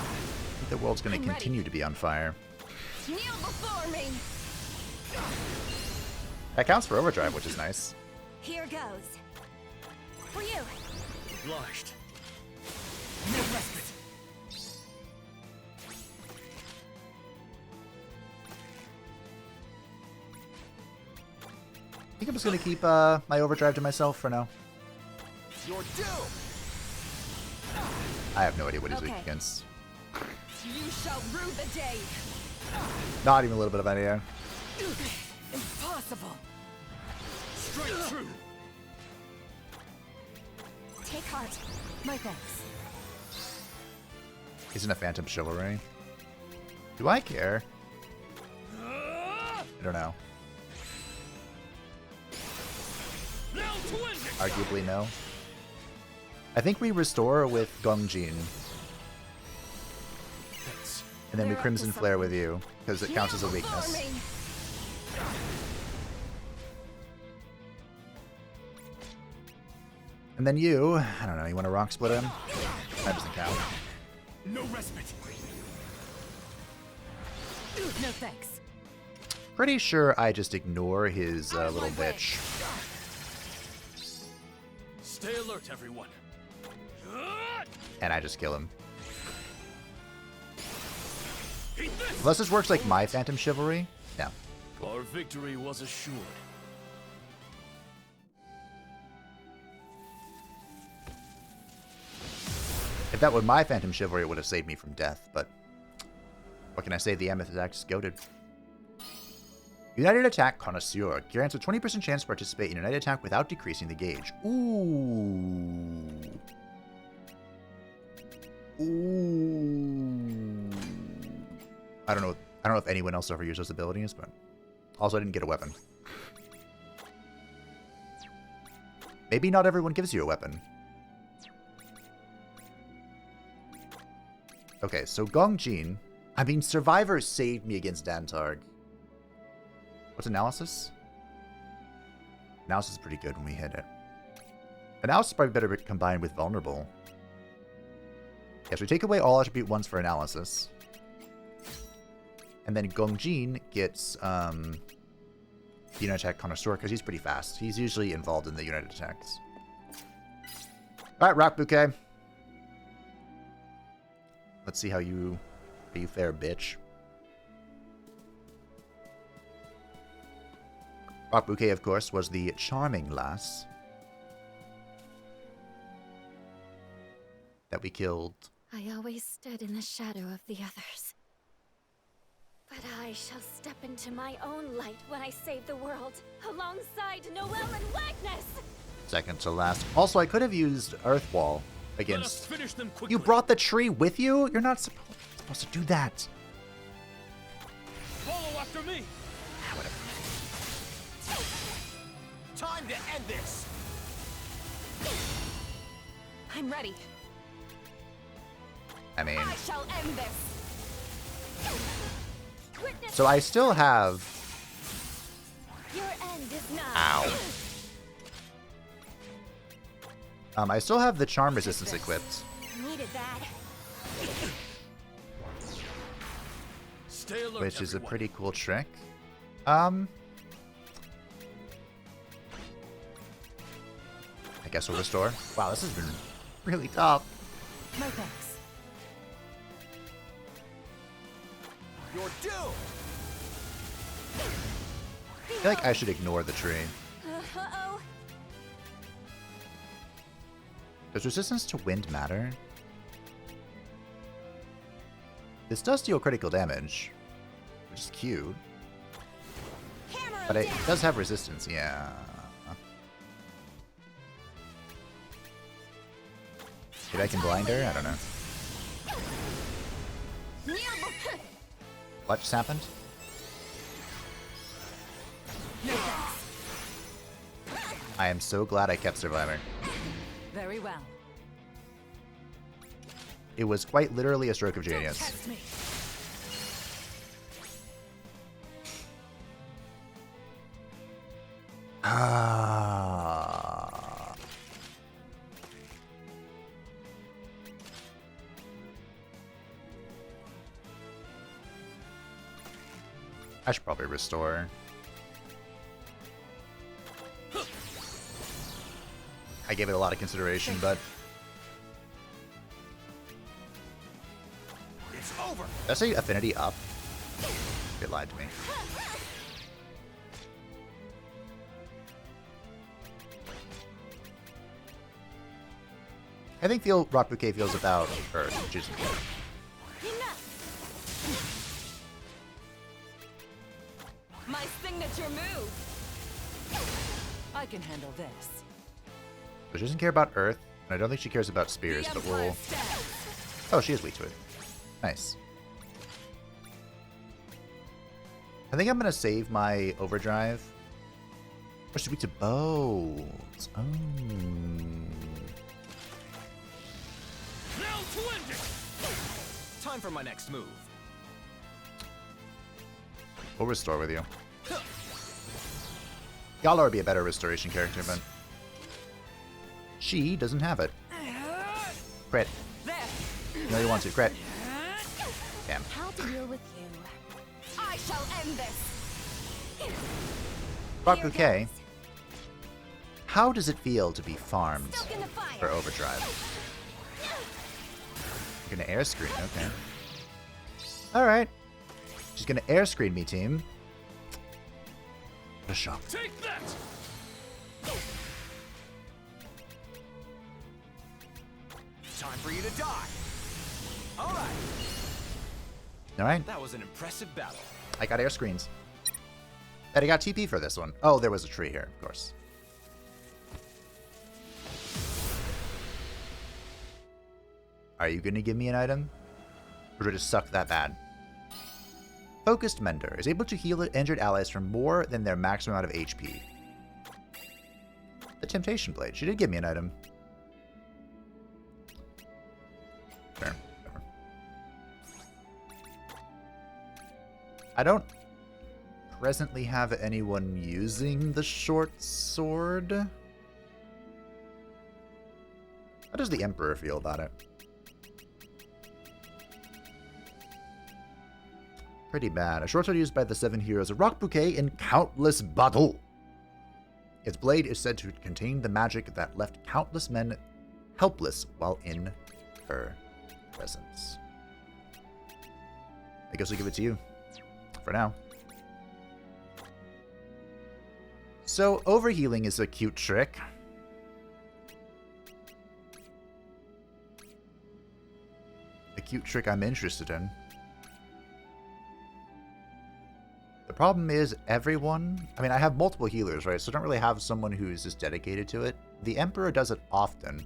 think the world's going I'm to ready. continue to be on fire. Kneel before me. That counts for Overdrive, which is nice. Here goes. For you. Obliged. No respite. I think I'm just going to keep my Overdrive to myself for now. You're due. I have no idea what he's weak Okay. against. You shall rue the day. Not even a little bit of idea. Impossible. Straight through. Take heart. My thanks. Isn't a Phantom Chivalry? Do I care? I don't know. Now to end it. Arguably no. I think we restore with Gongjin, Thanks. and then we They're up to Crimson Flare something. with you, because it counts as a Kneel before weakness. me. And then you, I don't know, you want to rock split him? That doesn't count. No respite! No thanks. Pretty sure I just ignore his little bitch. Stay alert, everyone. And I just kill him. Eat this. Unless this works like my Phantom Chivalry? No. Our victory was assured. If that were my Phantom Chivalry, it would have saved me from death, but what can I say? The Amethyst Axe is goated. United Attack Connoisseur grants a 20% chance to participate in United Attack without decreasing the gauge. Ooh. Ooh. I don't know if anyone else ever used those abilities, but also I didn't get a weapon. Maybe not everyone gives you a weapon. Okay, so Gongjin. I mean, Survivor saved me against Dantarg. What's Analysis? Analysis is pretty good when we hit it. Analysis is probably better combined with vulnerable. Yes, we take away all attribute 1s for analysis. And then Gongjin gets unit attack connoisseur because he's pretty fast. He's usually involved in the unit attacks. Alright, Rocbouquet. Let's see how you fare, bitch. Rocbouquet, of course, was the charming lass that we killed. I always stood in the shadow of the others. But I shall step into my own light when I save the world, alongside Noel and Wagnas! Second to last. Also, I could have used Earthwall Let us against... finish them quickly. You brought the tree with you? You're not supposed to do that. Follow after me. Whatever. Time to end this! I'm ready. I mean... I shall end this! Witness So I still have... your end is nigh. Ow. I still have the charm resistance equipped. Needed that. Stay alert, Which is a everyone. pretty cool trick. I guess we'll restore. Wow, this has been really tough. No thanks. You're doomed! I feel like I should ignore the tree. Uh-oh. Does resistance to wind matter? This does deal critical damage, which is cute. Hammer But him it down. does have resistance, yeah. Maybe I can blind her? I don't know. What just happened? No thanks. I am so glad I kept surviving. Very well. It was quite literally a stroke of Don't genius. test me. Ah. I should probably restore. I gave it a lot of consideration, but It's over! did I say affinity up? It lied to me. I think Rocbouquet feels about Earth, which is Enough. My signature move. I can handle this. But she doesn't care about Earth, and I don't think she cares about spears, The but Empire we'll... stands. Oh, she is weak to it. Nice. I think I'm going to save my Overdrive. Or she's weak to bows. Oh. Now to end it. Time for my next move. We'll restore with you. Y'all would be a better restoration character, but... she doesn't have it. Crit. There. No, you want to. Crit. Damn. I'll deal with you. I shall end this. Rocbouquet, how does it feel to be farmed Stoke in the fire. for Overdrive? You're gonna air screen, okay. Alright. She's gonna air screen me, team. What a shock. Take that. Time for you to die! Alright, Alright, that was an impressive battle. I got air screens. And I got TP for this one. Oh, there was a tree here, of course. Are you gonna give me an item? Or did it suck that bad? Focused Mender is able to heal injured allies from more than their maximum amount of HP. The Temptation Blade. She did give me an item. Sure, whatever. I don't presently have anyone using the short sword. How does the Emperor feel about it? Pretty bad. A short sword used by the 7 heroes of Rocbouquet in countless battle. Its blade is said to contain the magic that left countless men helpless while in her presence. I guess I'll give it to you. For now. So, overhealing is a cute trick. A cute trick I'm interested in. The problem is everyone... I mean, I have multiple healers, right? So I don't really have someone who's just dedicated to it. The Emperor does it often.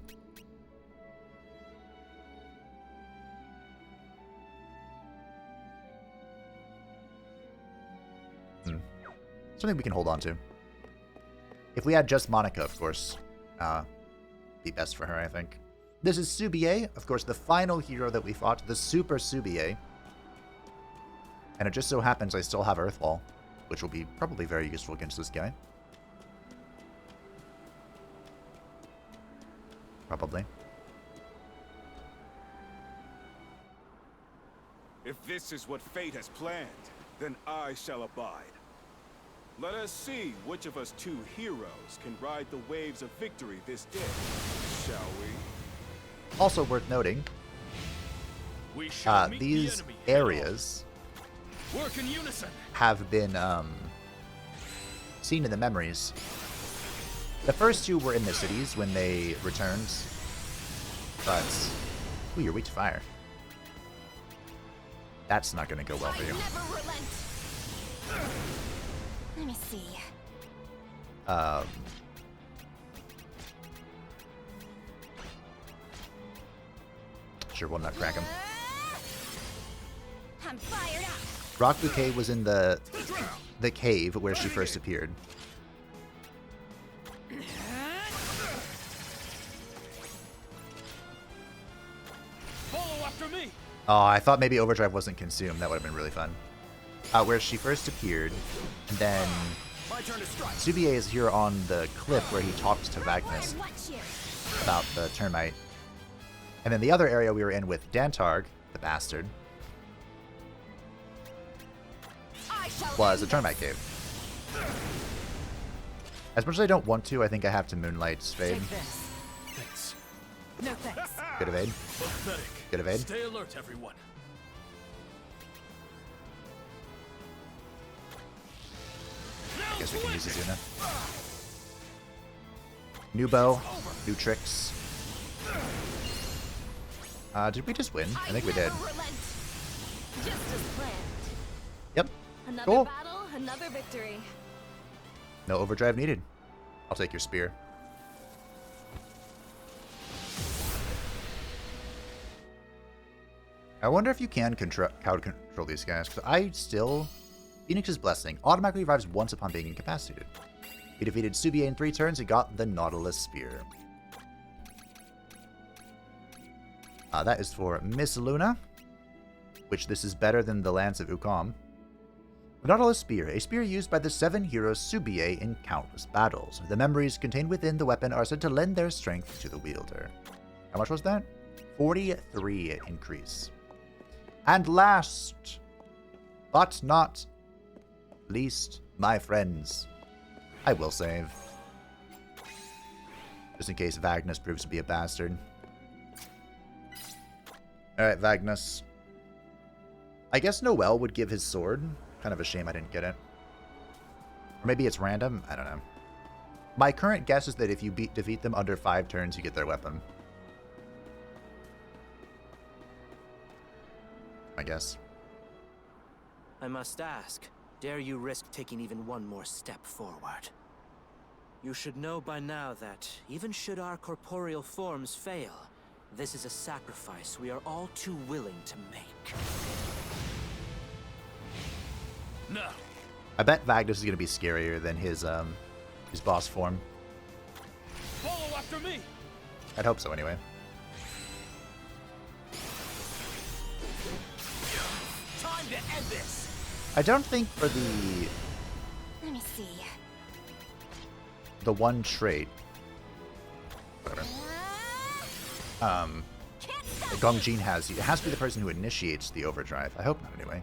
Something we can hold on to. If we had just Monica, of course, be best for her, I think. This is Subier, of course, the final hero that we fought, the Super Subier. And it just so happens I still have Earthwall, which will be probably very useful against this guy. Probably. If this is what fate has planned, then I shall abide. Let us see which of us 2 heroes can ride the waves of victory this day, shall we? Also worth noting, these areas work in unison. Have been seen in the memories. The first 2 were in the cities when they returned, but ooh, you're weak to fire. That's not going to go well for you. Never relent. Let me see. Sure, we'll not crack him. I'm fired up. Rocbouquet was in the cave where she first appeared. Follow after me. Oh, I thought maybe Overdrive wasn't consumed. That would have been really fun. Where she first appeared, and then Subier is here on the cliff where he talks to Wagnas about the Termite. And then the other area we were in with Dantarg, the bastard, was a Termite cave. As much as I don't want to, I think I have to Moonlight Fabe. Thanks. No thanks. Good evade. Pathetic. Good evade. Stay alert, everyone. Guess we can use Izuna. New bow, new tricks. Did we just win? I think we did. Just as planned. Yep. Another Cool. battle, another victory. No overdrive needed. I'll take your spear. I wonder if you can crowd control these guys, because I still... Phoenix's Blessing automatically revives once upon being incapacitated. He defeated Subier in 3 turns and got the Nautilus Spear. That is for Miss Luna, which this is better than the Lance of Ukam. The Nautilus Spear, a spear used by the 7 heroes Subier in countless battles. The memories contained within the weapon are said to lend their strength to the wielder. How much was that? 43 increase. And last, but not least, my friends, I will save. Just in case Wagnas proves to be a bastard. Alright, Wagnas. I guess Noel would give his sword. Kind of a shame I didn't get it. Or maybe it's random? I don't know. My current guess is that if you defeat them under 5 turns, you get their weapon. I guess. I must ask, dare you risk taking even one more step forward? You should know by now that, even should our corporeal forms fail, this is a sacrifice we are all too willing to make. No. I bet Wagnas is going to be scarier than his boss form. Follow after me. I'd hope so anyway. Time to end this. I don't think for the Let me see. one trait. Whatever. Gongjin has. It has to be the person who initiates the overdrive. I hope not, anyway.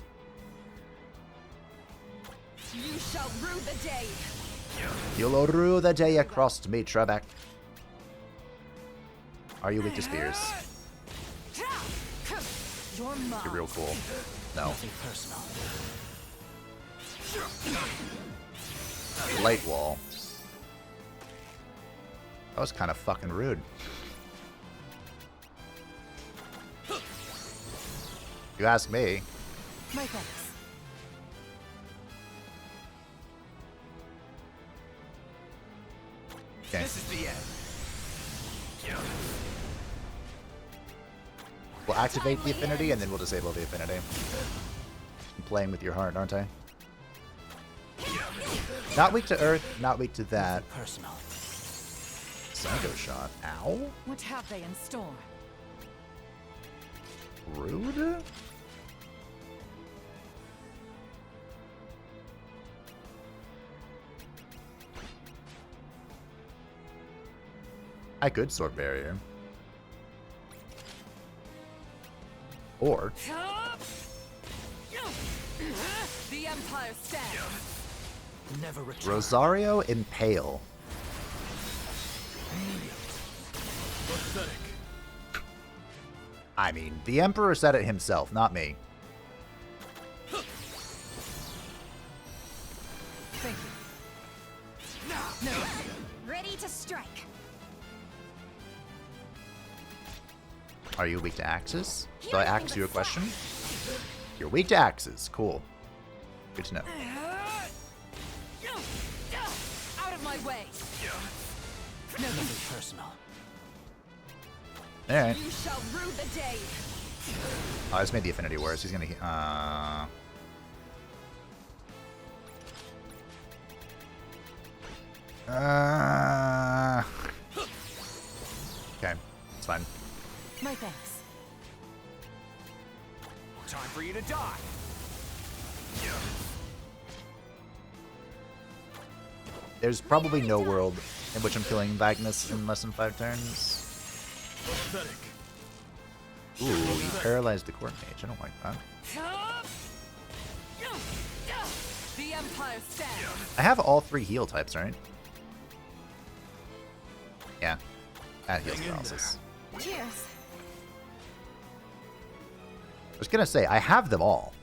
You shall rue the day. You'll rue the day you crossed me, Trebek. Are you weak to spears? You're mine. You're real cool. No. Nothing personal. Light wall. That was kind of fucking rude. You ask me. My thanks. Okay. This is the end. We'll activate the affinity and then we'll disable the affinity. I'm playing with your heart, aren't I? Not weak to earth, not weak to that. Personal. Psycho shot. Ow. What have they in store? Rude? I could sword barrier. Or The Empire stands. Never return. Rosario Impale. Pathetic. I mean, the Emperor said it himself, not me. Thank you. No. Ready to strike. Are you weak to axes? Do I ask you a question? You're weak to axes. Cool. Good to know. Out of my way. Nothing personal. Alright. You shall rue the day. Oh, I just made the affinity worse. He's gonna... Okay. It's fine. My thanks. Time for you to die. There's probably no world in which I'm killing Wagnas in less than 5 turns. Pathetic. Ooh, you paralyzed the court mage. I don't like that. The Empire stands. I have all 3 heal types, right? Yeah. That heals paralysis. Cheers. I was gonna say, I have them all.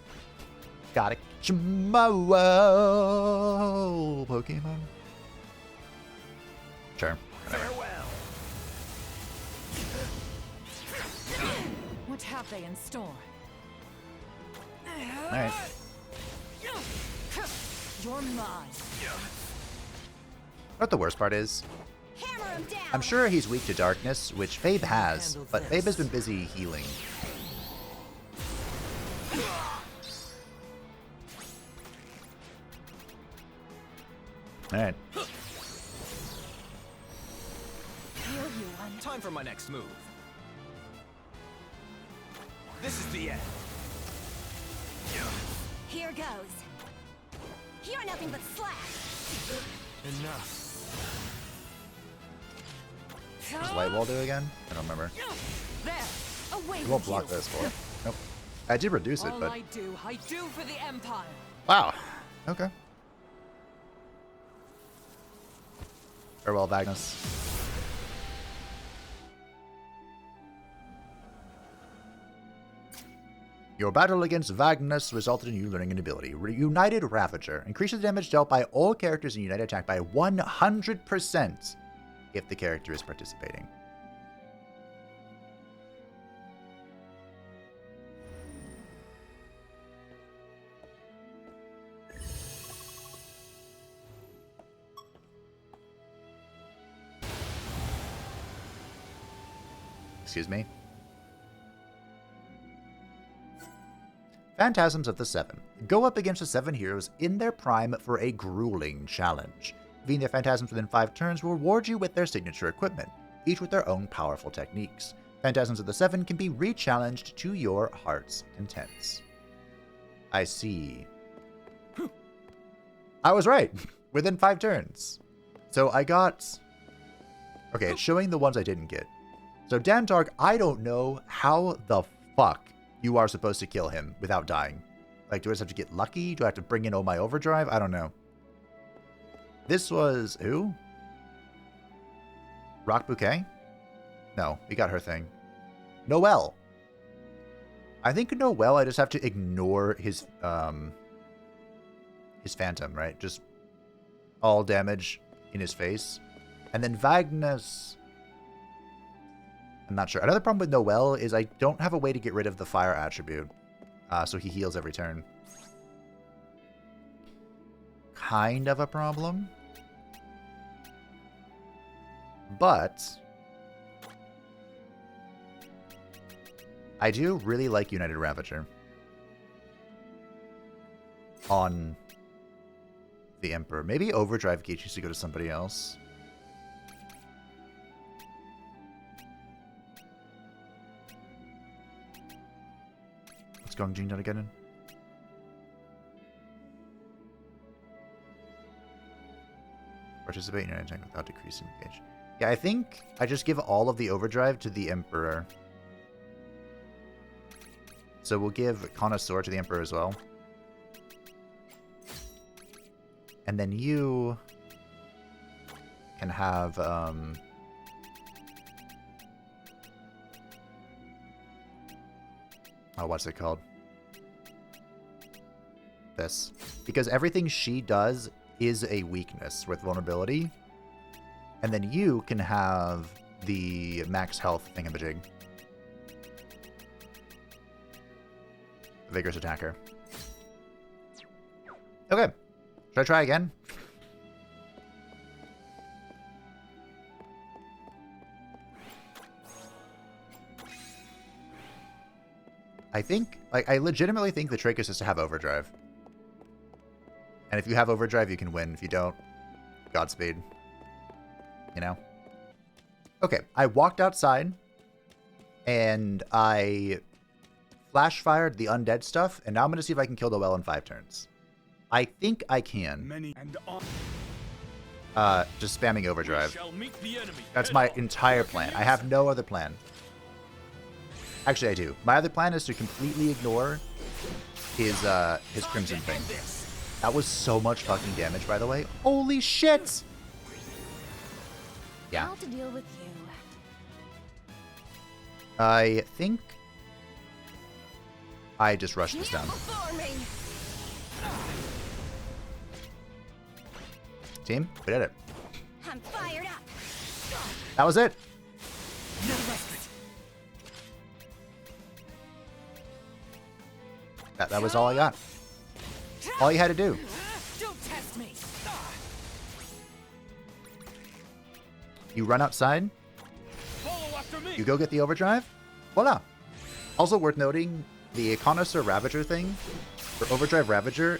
Gotta catch 'em all, Pokemon. Sure. Farewell. What have they in store? Alright. You're mine. What the worst part is, Hammer him down. I'm sure he's weak to darkness, which Fabe has, Handle but this. Fabe has been busy healing. Alright. Feel you one. Time for my next move. This is the end. Here goes. You're nothing but slack. Enough. What does Light Wall do again? I don't remember. There. Away It won't with block you. this for it. Nope. I did reduce it, All but... I do for the Empire. Wow. Okay. Farewell, Wagnas. Your battle against Wagnas resulted in you learning an ability. United Ravager. Increases the damage dealt by all characters in United Attack by 100% if the character is participating. Excuse me. Phantasms of the Seven. Go up against the 7 heroes in their prime for a grueling challenge. Defeating their phantasms within 5 turns will reward you with their signature equipment, each with their own powerful techniques. Phantasms of the 7 can be re-challenged to your heart's content. I see. I was right. Within 5 turns. So I got... Okay, it's showing the ones I didn't get. So Dantarg, I don't know how the fuck you are supposed to kill him without dying. Like, do I just have to get lucky? Do I have to bring in all my overdrive? I don't know. This was... who? Rocbouquet? No, we got her thing. Noel. I think Noel, I just have to ignore his phantom, right? Just all damage in his face. And then Wagnas... I'm not sure. Another problem with Noel is I don't have a way to get rid of the fire attribute. So he heals every turn. Kind of a problem. But I do really like United Ravager on the Emperor. Maybe Overdrive Gauge needs to go to somebody else. What's going Gene down again? Participate in an attack without decreasing gauge. Yeah, I think I just give all of the overdrive to the Emperor. So we'll give Connoisseur to the Emperor as well. And then you can have oh, what's it called? This. Because everything she does is a weakness with vulnerability. And then you can have the max health thingamajig. Vigorous attacker. Okay. Should I try again? I think, like, I legitimately think the trick is just to have overdrive. And if you have overdrive, you can win. If you don't, Godspeed. You know? Okay, I walked outside, and I flash-fired the undead stuff, and now I'm going to see if I can kill Noel in 5 turns. I think I can. Just spamming overdrive. That's my entire plan. I have no other plan. Actually, I do. My other plan is to completely ignore his Crimson thing. That was so much fucking damage, by the way. Holy shit! Yeah. How to deal with you. I think I just rushed this down. Team, we did it. I'm fired up. That was it. That was all I got. All you had to do. Don't test me. You run outside. Follow after me. You go get the overdrive. Voila. Also worth noting, the Connoisseur Ravager thing for Overdrive Ravager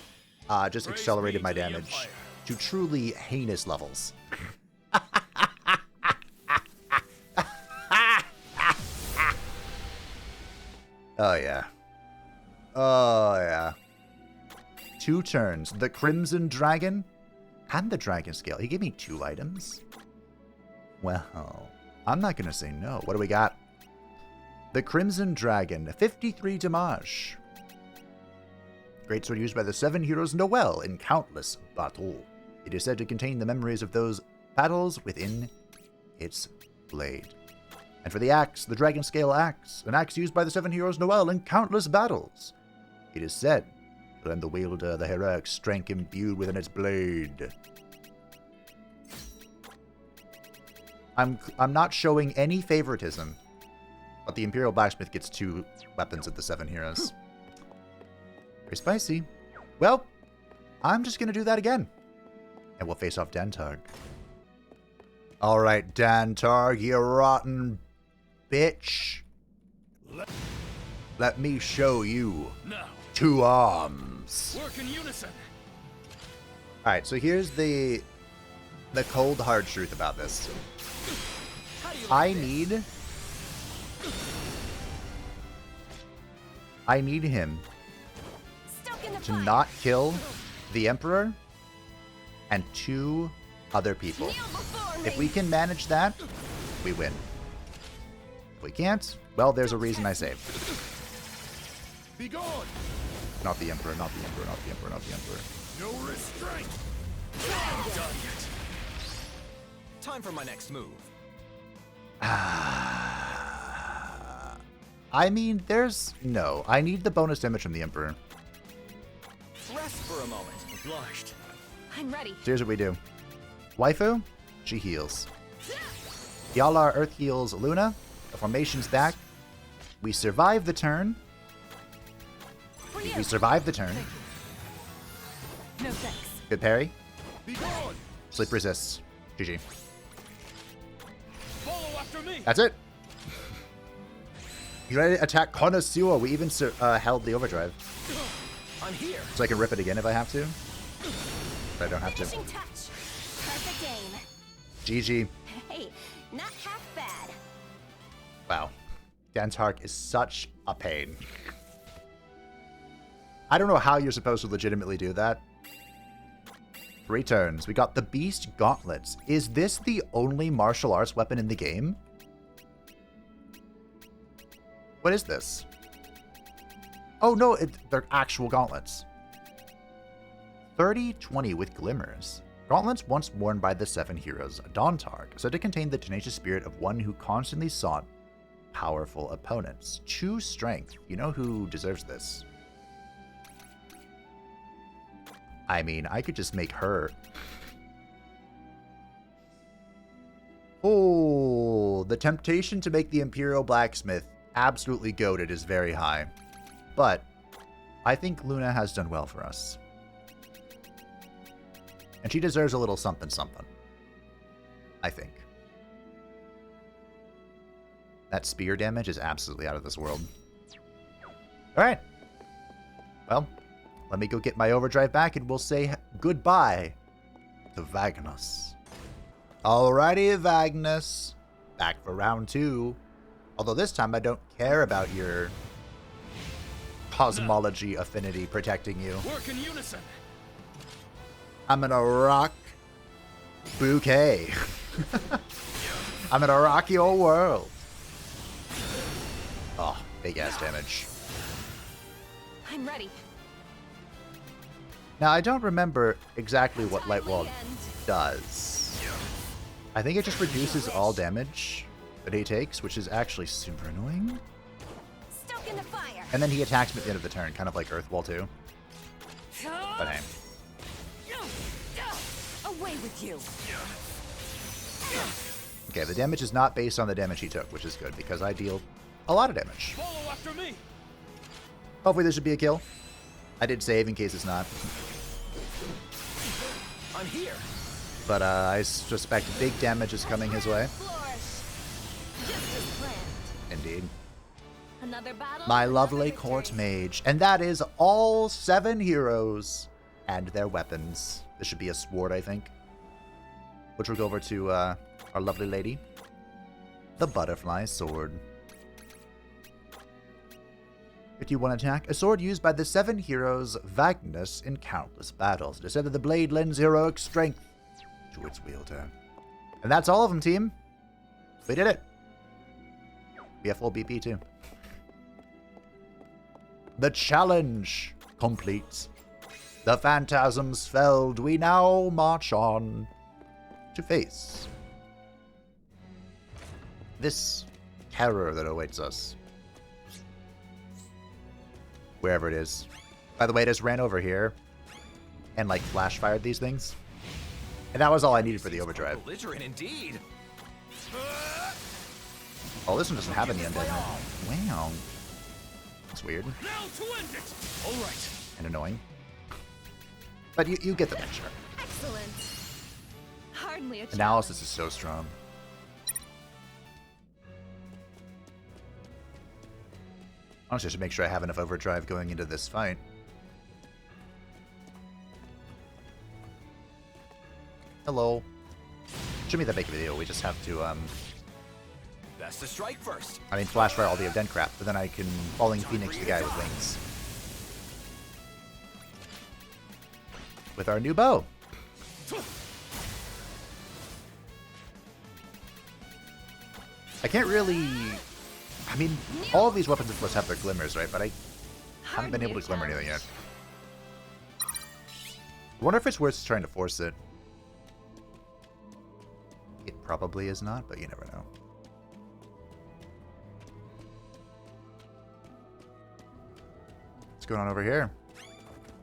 just accelerated my damage to truly heinous levels. Oh yeah. Oh yeah. 2 turns. The Crimson Dragon and the Dragon Scale. He gave me 2 items. Well, I'm not going to say no. What do we got? The Crimson Dragon. 53 damage. Greatsword used by the 7 heroes Noel in countless battles. It is said to contain the memories of those battles within its blade. And for the axe, the Dragon Scale Axe. An axe used by the 7 heroes Noel in countless battles. It is said to lend the wielder the heroic strength imbued within its blade. I'm not showing any favoritism, but the Imperial Blacksmith gets 2 weapons of the 7 heroes. Very spicy. Well, I'm just going to do that again. And we'll face off Dantarg. Alright, Dantarg, you rotten bitch. Let me show you. Now, 2 arms. work in unison. Alright, so here's the cold hard truth about this. I need him to not kill the Emperor and 2 other people. If we can manage that, we win. If we can't, well, there's a reason I saved. Be gone! Not the Emperor, not the Emperor, not the Emperor, not the Emperor. No restraint! Done yet. Time for my next move. I mean, there's... No, I need the bonus damage from the Emperor. Rest for a moment. Obliged. I'm ready. So here's what we do. Waifu, she heals. Yala Earth heals Luna. The formation's back. We survive the turn. We survive the turn. No thanks. Good parry. Be gone! Sleep resists. GG. Follow after me. That's it. You ready to attack Connoisseur? We even held the overdrive. I'm here. So I can rip it again if I have to. But I don't have to. Finishing touch. Perfect aim. GG. Hey, not half bad. Wow. Dantarg is such a pain. I don't know how you're supposed to legitimately do that. 3 turns. We got the Beast Gauntlets. Is this the only martial arts weapon in the game? What is this? Oh no, they're actual gauntlets. 30-20 with glimmers. Gauntlets once worn by the 7 heroes Dantarg, said to contain the tenacious spirit of one who constantly sought powerful opponents. Choose strength. You know who deserves this. I mean, I could just make her. Oh, the temptation to make the Imperial Blacksmith absolutely goated is very high. But I think Luna has done well for us. And she deserves a little something something. I think. That spear damage is absolutely out of this world. Alright. Well, let me go get my overdrive back and we'll say goodbye to Wagnas. Alrighty, Wagnas. Back for round 2. Although this time I don't care about your cosmology affinity protecting you. Work in unison. I'm gonna rock bouquet. I'm gonna rock your world. Oh, big ass damage. I'm ready. Now, I don't remember exactly what Light Wall does. I think it just reduces all damage that he takes, which is actually super annoying. Stoke in the fire. And then he attacks me at the end of the turn, kind of like Earth Wall 2. But hey. Away with you. Okay, the damage is not based on the damage he took, which is good, because I deal a lot of damage. Follow after me. Hopefully this should be a kill. I did save in case it's not. I'm here. But I suspect big damage is coming his way. Just as planned. Indeed. Another battle. My another lovely victory. court mage. And that is all 7 heroes and their weapons. This should be a sword, I think. Which will go over to our lovely lady. The butterfly sword. 51 attack. A sword used by the 7 heroes Wagnas in countless battles. It is said that the blade lends heroic strength to its wielder. And that's all of them, team. We did it. We have full BP too. The challenge complete. The phantasms felled. We now march on to face this terror that awaits us. Wherever it is. By the way, I just ran over here and like flash fired these things. And that was all I needed for the overdrive. Belligerent indeed. Oh, this one doesn't have any undead. Wow. That's weird. Now to end it. All right. And annoying. But you get the picture. Excellent. Hardly a Analysis is so strong. Honestly, I should make sure I have enough overdrive going into this fight. Hello. Shouldn't be that big of a deal. We just have to, Best to strike first. I mean, flash fire all the event crap, but then I can Falling Phoenix the guy with wings. With our new bow. I can't really I mean, all of these weapons, of course, have their glimmers, right? But I haven't been able to glimmer anything yet. I wonder if it's worth trying to force it. It probably is not, but you never know. What's going on over here?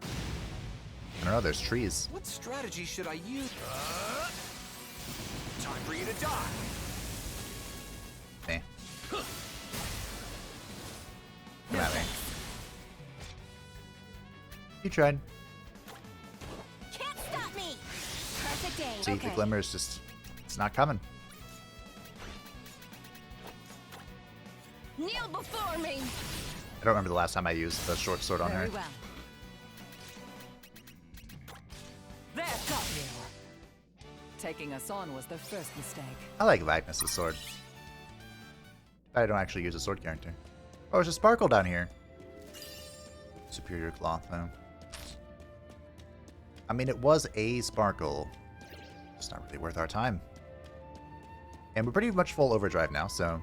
I don't know, there's trees. What strategy should I use? Time for you to die. Eh. Come at me. You tried. Can't stop me. Perfect aim. See, the glimmer is just, it's not coming. Kneel before me. I don't remember the last time I used the short sword on her. Very well. There, got you. Taking us on was the first mistake. I like Wagnas' sword. I don't actually use a sword character. Oh, there's a sparkle down here. Superior cloth, though. I mean, it was a sparkle. It's not really worth our time. And we're pretty much full overdrive now, so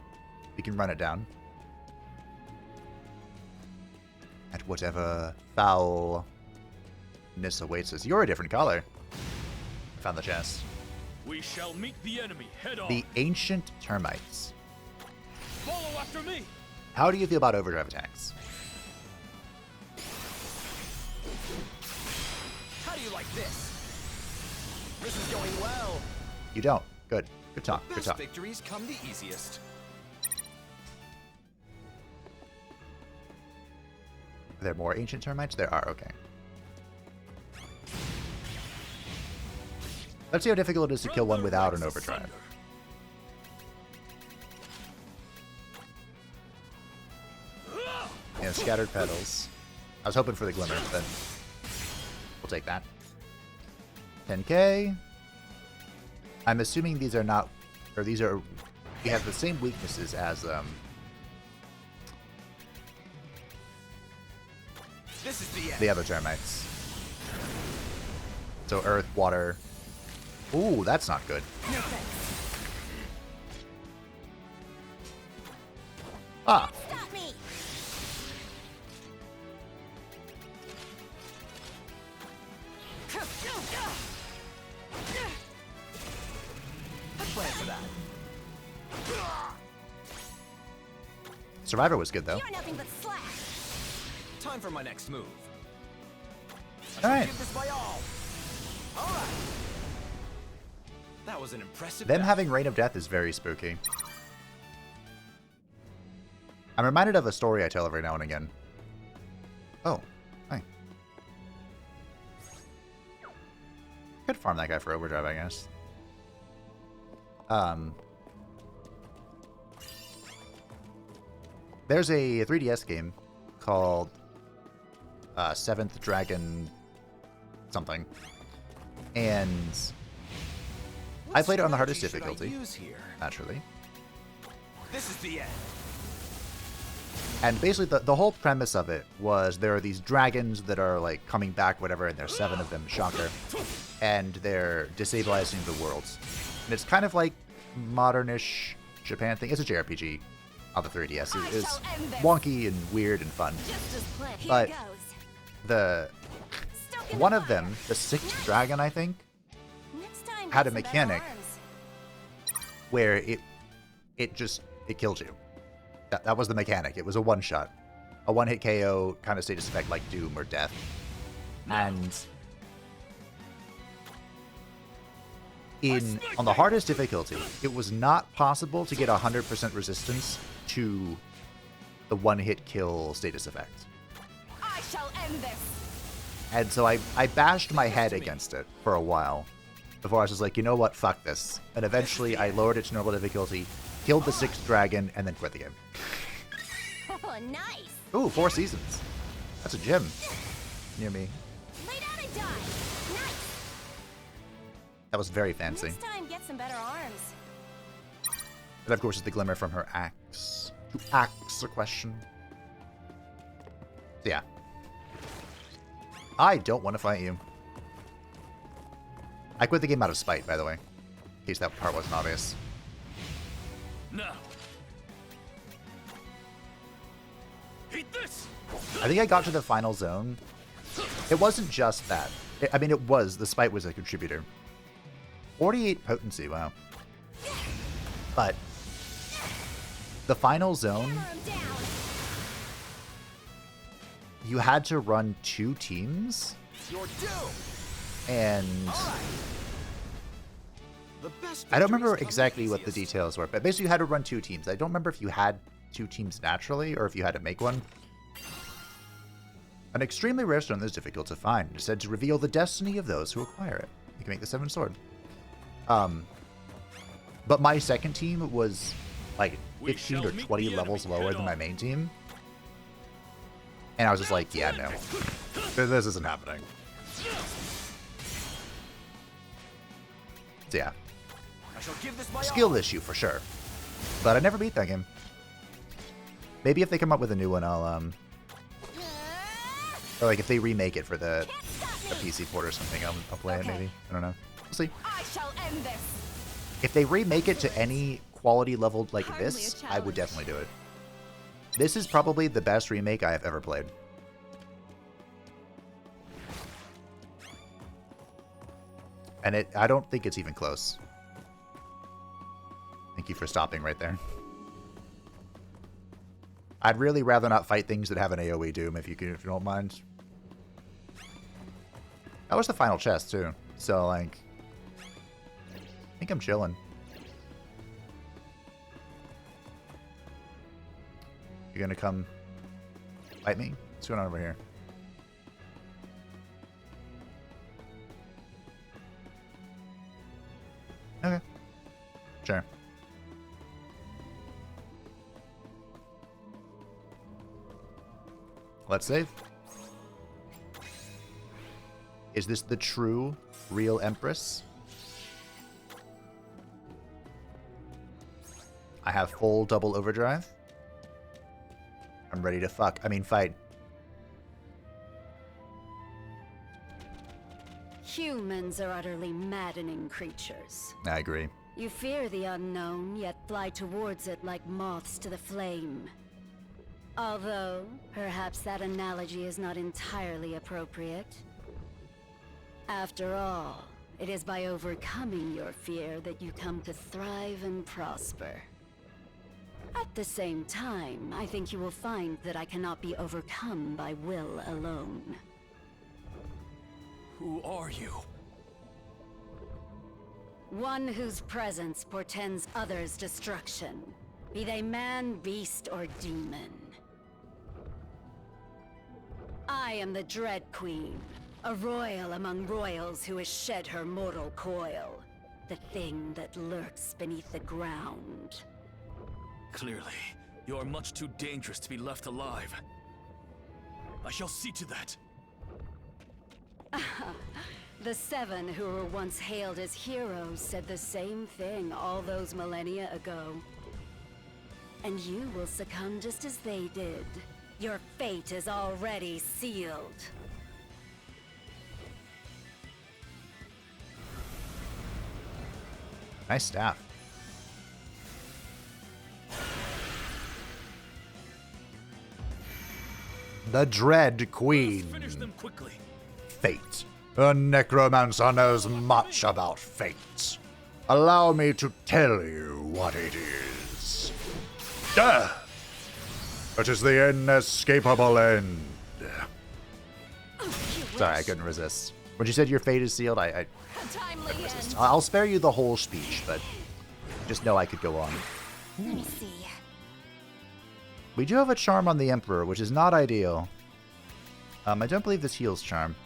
we can run it down. At whatever foulness awaits us. You're a different color. I found the chest. We shall meet the enemy head on. The ancient termites. Follow after me. How do you feel about overdrive attacks? How do you like this? This is going well. You don't. Good. Good talk. Good Best talk. victories come the easiest. Are there more ancient termites? There are. Okay. Let's see how difficult it is to kill one without an overdrive. Yeah, scattered petals. I was hoping for the glimmer, but we'll take that. 10k. I'm assuming these are not, or these are, we have the same weaknesses as This is the end. the other termites. So earth, water. Ooh, that's not good. No thanks. Ah. Stop me. I plan for that. Survivor was good though. You're nothing but slack. Time for my next move. All right. Give this my all. All right. That was an impressive. Them death. having Reign of Death is very spooky. I'm reminded of a story I tell every now and again. Oh, hi. Could farm that guy for overdrive, I guess. There's a 3DS game called Seventh Dragon something, and I played it on the hardest difficulty, naturally. This is the end. And basically, the whole premise of it was there are these dragons that are like coming back, whatever, and there's 7 of them, shocker, and they're destabilizing the world. And it's kind of like modernish Japan thing. It's a JRPG on the 3DS. It's wonky and weird and fun. But one of them, the 6th dragon, I think, had a mechanic where it killed you. That was the mechanic. It was a one-shot. A one-hit KO, kind of status effect like Doom or Death. And on the hardest difficulty, it was not possible to get 100% resistance to the one-hit kill status effect. I shall end this. And so I bashed my head against it for a while before I was just like, you know what, fuck this. And eventually I lowered it to normal difficulty, killed the 6th dragon, and then quit the game. Oh, nice. Ooh, 4 seasons. That's a gym near me. Lay down and die. Nice. That was very fancy. Next time, get some better arms. That, of course, is the glimmer from her axe. To axe a question. So, yeah. I don't want to fight you. I quit the game out of spite, by the way. In case that part wasn't obvious. Now. Eat this! I think I got to the final zone. It wasn't just that. I mean, it was. The spite was a contributor. 48 potency, wow. But the final zone, you had to run 2 teams. And I don't remember exactly what the details were, but basically you had to run 2 teams. I don't remember if you had 2 teams naturally or if you had to make one. An extremely rare stone that is difficult to find. It is said to reveal the destiny of those who acquire it. You can make the 7th sword. But my second team was like 15 or 20 levels lower than my main team. And I was just like, yeah, no. This isn't happening. So yeah. Skill issue for sure. But I never beat that game. Maybe if they come up with a new one, I'll or like if they remake it for the PC port or something, I'll play it maybe. I don't know. We'll see. I shall end this. If they remake it to any quality level like this, I would definitely do it. This is probably the best remake I have ever played. And I don't think it's even close. Thank you for stopping right there. I'd really rather not fight things that have an AoE doom if you don't mind. That was the final chest too. So like, I think I'm chilling. You're gonna come fight me? What's going on over here? Okay. Sure. Let's save. Is this the true, real Empress? I have full double overdrive. I'm ready to fight. Humans are utterly maddening creatures. I agree. You fear the unknown, yet fly towards it like moths to the flame. Although, perhaps that analogy is not entirely appropriate. After all, it is by overcoming your fear that you come to thrive and prosper. At the same time, I think you will find that I cannot be overcome by will alone. Who are you? One whose presence portends others' destruction, be they man, beast, or demon. I am the Dread Queen, a royal among royals who has shed her mortal coil, the thing that lurks beneath the ground. Clearly, you are much too dangerous to be left alive. I shall see to that. The 7 who were once hailed as heroes said the same thing all those millennia ago. And you will succumb just as they did. Your fate is already sealed. Nice staff. The Dread Queen. Let's finish them quickly. Fate. A necromancer knows much about fate. Allow me to tell you what it is. Death! It is the inescapable end. Sorry, I couldn't resist. When you said your fate is sealed, I couldn't resist. I'll spare you the whole speech, but just know I could go on. Let me see. We do have a charm on the Emperor, which is not ideal. I don't believe this heals charm.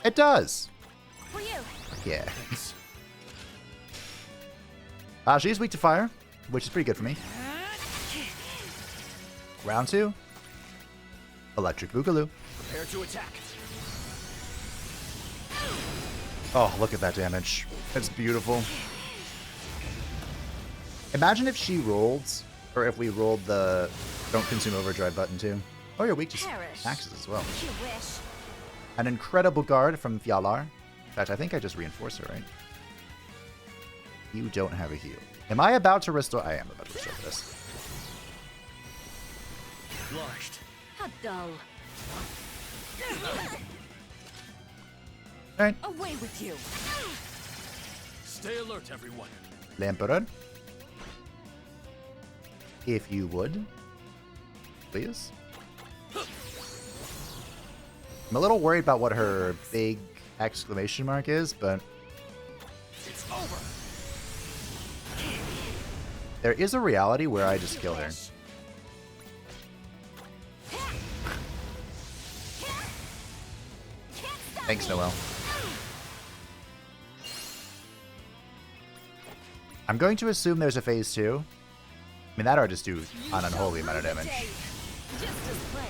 It does! For you. Yeah. She's weak to fire, which is pretty good for me. Round 2. Electric Boogaloo. Prepare to attack. Oh, look at that damage. It's beautiful. Imagine if she rolled, or if we rolled the don't consume overdrive button too. Oh, you're weak to axes as well. You wish. An incredible guard from Fjalar. In fact, I think I just reinforced her, right? You don't have a heal. Am I about to restore? I am about to restore this. Blushed. How dull. Alright. Away with you. Stay alert, everyone. Lamperor. If you would. Please. I'm a little worried about what her big exclamation mark is, but It's over. there is a reality where I just kill her. Thanks, Noel. I'm going to assume there's a phase 2. I mean, that ought to just do an unholy amount of damage. Just as planned.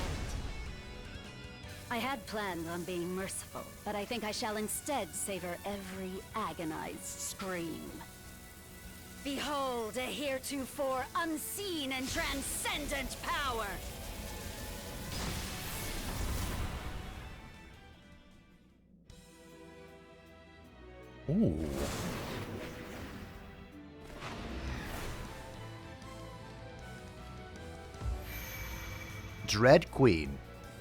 I had planned on being merciful, but I think I shall instead savor every agonized scream. Behold a heretofore unseen and transcendent power! Ooh. Dread Queen.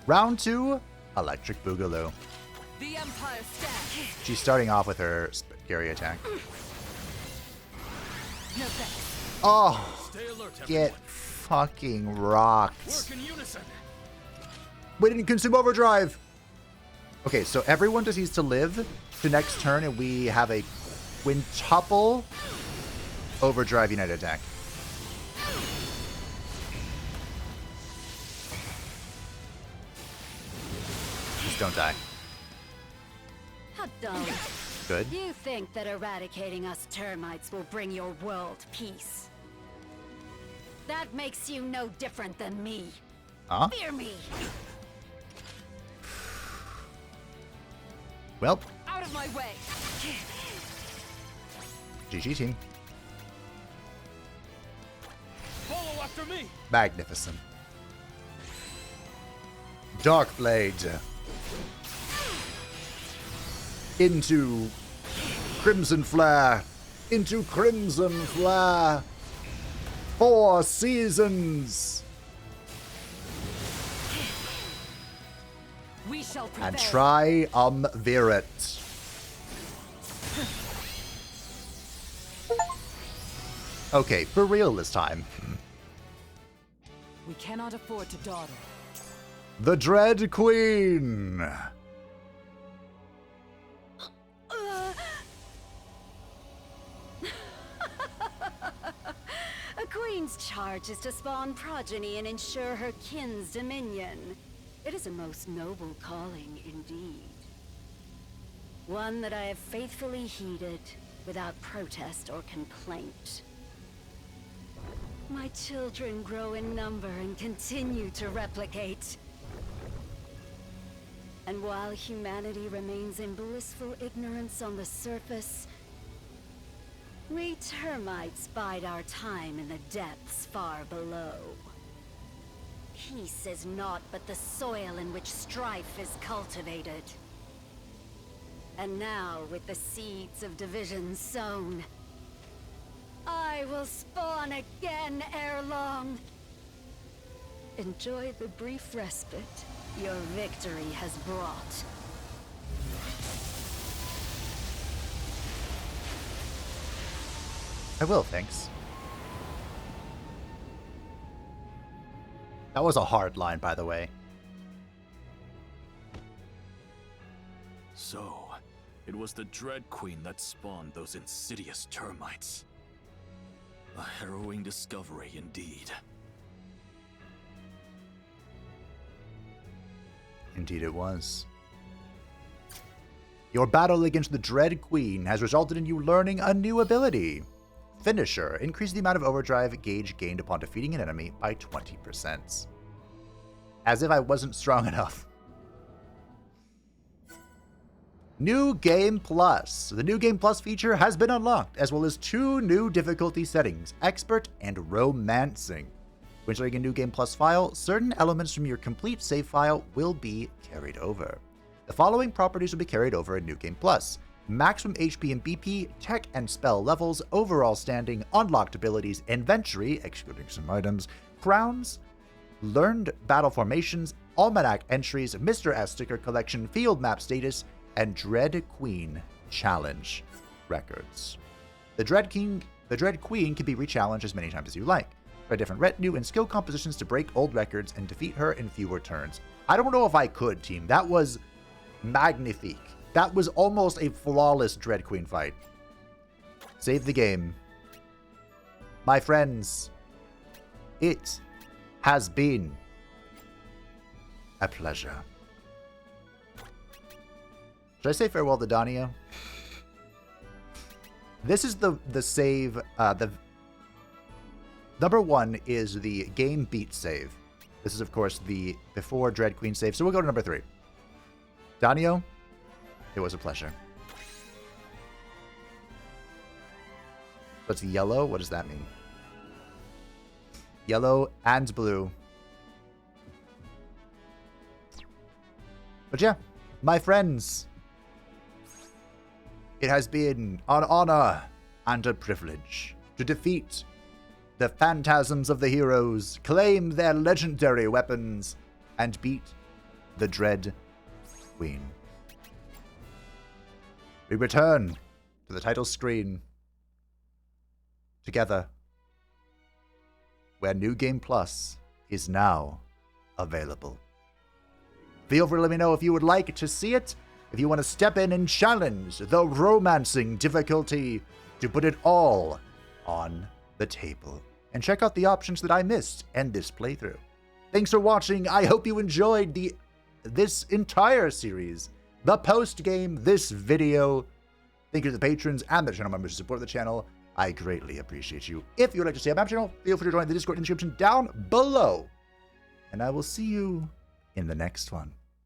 Round 2, Electric Boogaloo. The Empire stands. She's starting off with her scary attack. No thanks. Oh, Stay alert, get everyone. fucking rocked. Work in unison. We didn't consume Overdrive. Okay, so everyone just needs to live to next turn, and we have a quintuple Overdrive Unite attack. Just don't die. How dull. Good. You think that eradicating us termites will bring your world peace? That makes you no different than me. Huh? Fear me! Well, Out of my way. GG team. Follow after me. Magnificent. Darkblade. Into Crimson Flare. Into Crimson Flare. 4 seasons. We shall prevail. And triumvirate. Okay, for real this time. We cannot afford to dawdle. The Dread Queen. A queen's charge is to spawn progeny and ensure her kin's dominion. It is a most noble calling indeed. One that I have faithfully heeded without protest or complaint. My children grow in number and continue to replicate. And while humanity remains in blissful ignorance on the surface, we termites bide our time in the depths far below. Peace is naught but the soil in which strife is cultivated. And now, with the seeds of division sown, I will spawn again ere long. Enjoy the brief respite your victory has brought. I will, thanks. That was a hard line, by the way. So, it was the Dread Queen that spawned those insidious termites. A harrowing discovery indeed. Indeed it was. Your battle against the Dread Queen has resulted in you learning a new ability. Finisher. Increase the amount of overdrive gauge gained upon defeating an enemy by 20%. As if I wasn't strong enough. New Game Plus. The New Game Plus feature has been unlocked, as well as 2 new difficulty settings, Expert and Romancing. When starting a New Game Plus file, certain elements from your complete save file will be carried over. The following properties will be carried over in New Game Plus: maximum HP and BP, tech and spell levels, overall standing, unlocked abilities, inventory, excluding some items, crowns, learned battle formations, almanac entries, Mr. S sticker collection, field map status, and Dread Queen challenge records. The Dread Queen can be rechallenged as many times as you like. Try different retinue and skill compositions to break old records and defeat her in fewer turns. I don't know if I could, team. That was magnifique. That was almost a flawless Dread Queen fight. Save the game. My friends, it has been a pleasure. Should I say farewell to Dania? This is the save. The number 1 is the game beat save. This is, of course, the before Dread Queen save. So we'll go to number 3. Danio, it was a pleasure. What's yellow? What does that mean? Yellow and blue. But yeah, my friends, it has been an honor and a privilege to defeat the phantasms of the heroes, claim their legendary weapons, and beat the Dread Queen. We return to the title screen together, where New Game Plus is now available. Feel free to let me know if you would like to see it, if you want to step in and challenge the romancing difficulty to put it all on the table. And check out the options that I missed in this playthrough. Thanks for watching. I hope you enjoyed this entire series, the post-game, this video. Thank you to the patrons and the channel members who support the channel. I greatly appreciate you. If you would like to see my channel, feel free to join the Discord in the description down below. And I will see you in the next one.